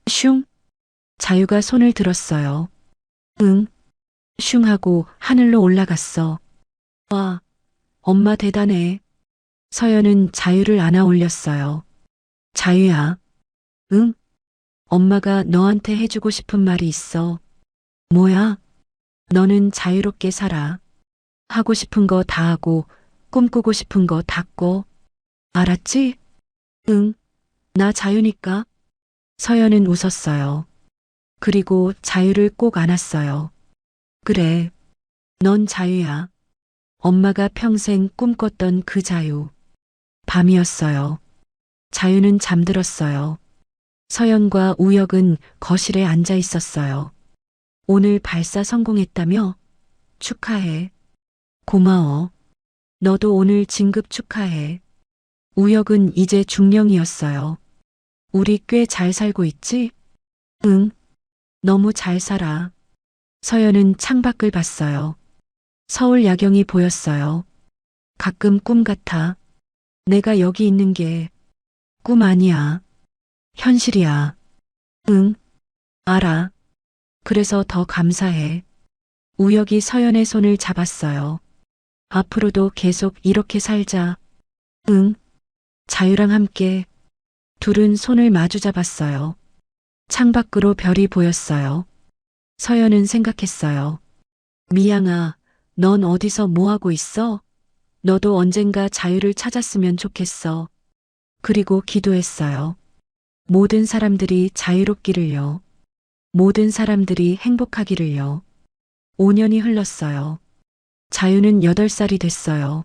슝? 자유가 손을 들었어요. 응. 슝 하고 하늘로 올라갔어. 와, 엄마 대단해. 서연은 자유를 안아 올렸어요. 자유야. 응? 엄마가 너한테 해주고 싶은 말이 있어. 뭐야? 너는 자유롭게 살아. 하고 싶은 거 다 하고 꿈꾸고 싶은 거 다 꿔. 알았지? 응. 나 자유니까. 서연은 웃었어요. 그리고 자유를 꼭 안았어요. 그래. 넌 자유야. 엄마가 평생 꿈꿨던 그 자유. 밤이었어요. 자유는 잠들었어요. 서연과 우혁은 거실에 앉아 있었어요. 오늘 발사 성공했다며? 축하해. 고마워. 너도 오늘 진급 축하해. 우혁은 이제 중령이었어요. 우리 꽤 잘 살고 있지? 응. 너무 잘 살아. 서연은 창밖을 봤어요. 서울 야경이 보였어요. 가끔 꿈 같아. 내가 여기 있는 게 꿈 아니야. 현실이야. 응. 알아. 그래서 더 감사해. 우혁이 서연의 손을 잡았어요. 앞으로도 계속 이렇게 살자. 응. 자유랑 함께. 둘은 손을 마주 잡았어요. 창밖으로 별이 보였어요. 서연은 생각했어요. 미양아, 넌 어디서 뭐 하고 있어? 너도 언젠가 자유를 찾았으면 좋겠어. 그리고 기도했어요. 모든 사람들이 자유롭기를요. 모든 사람들이 행복하기를요. 5년이 흘렀어요. 자유는 8살이 됐어요.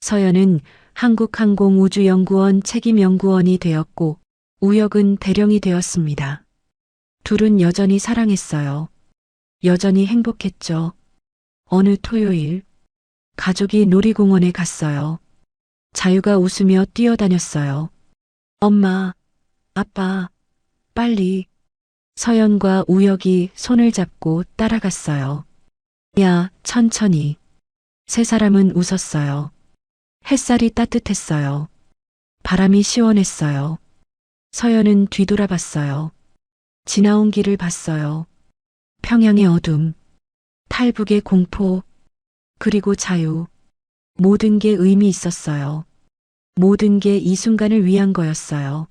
서연은 한국항공우주연구원 책임연구원이 되었고, 우혁은 대령이 되었습니다. 둘은 여전히 사랑했어요. 여전히 행복했죠. 어느 토요일, 가족이 놀이공원에 갔어요. 자유가 웃으며 뛰어다녔어요. 엄마, 아빠, 빨리. 서연과 우혁이 손을 잡고 따라갔어요. 야, 천천히. 세 사람은 웃었어요. 햇살이 따뜻했어요. 바람이 시원했어요. 서연은 뒤돌아봤어요. 지나온 길을 봤어요. 평양의 어둠, 탈북의 공포, 그리고 자유. 모든 게 의미 있었어요. 모든 게 이 순간을 위한 거였어요.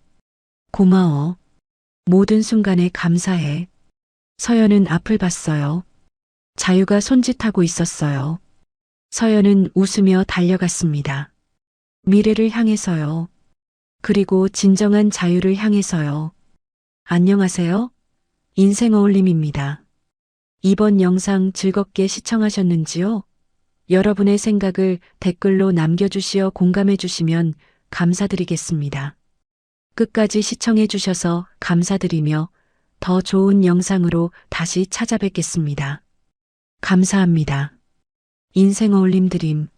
고마워. 모든 순간에 감사해. 서연은 앞을 봤어요. 자유가 손짓하고 있었어요. 서연은 웃으며 달려갔습니다. 미래를 향해서요. 그리고 진정한 자유를 향해서요. 안녕하세요. 인생 어울림입니다. 이번 영상 즐겁게 시청하셨는지요? 여러분의 생각을 댓글로 남겨주시어 공감해 주시면 감사드리겠습니다. 끝까지 시청해 주셔서 감사드리며 더 좋은 영상으로 다시 찾아뵙겠습니다. 감사합니다. 인생 어울림 드림.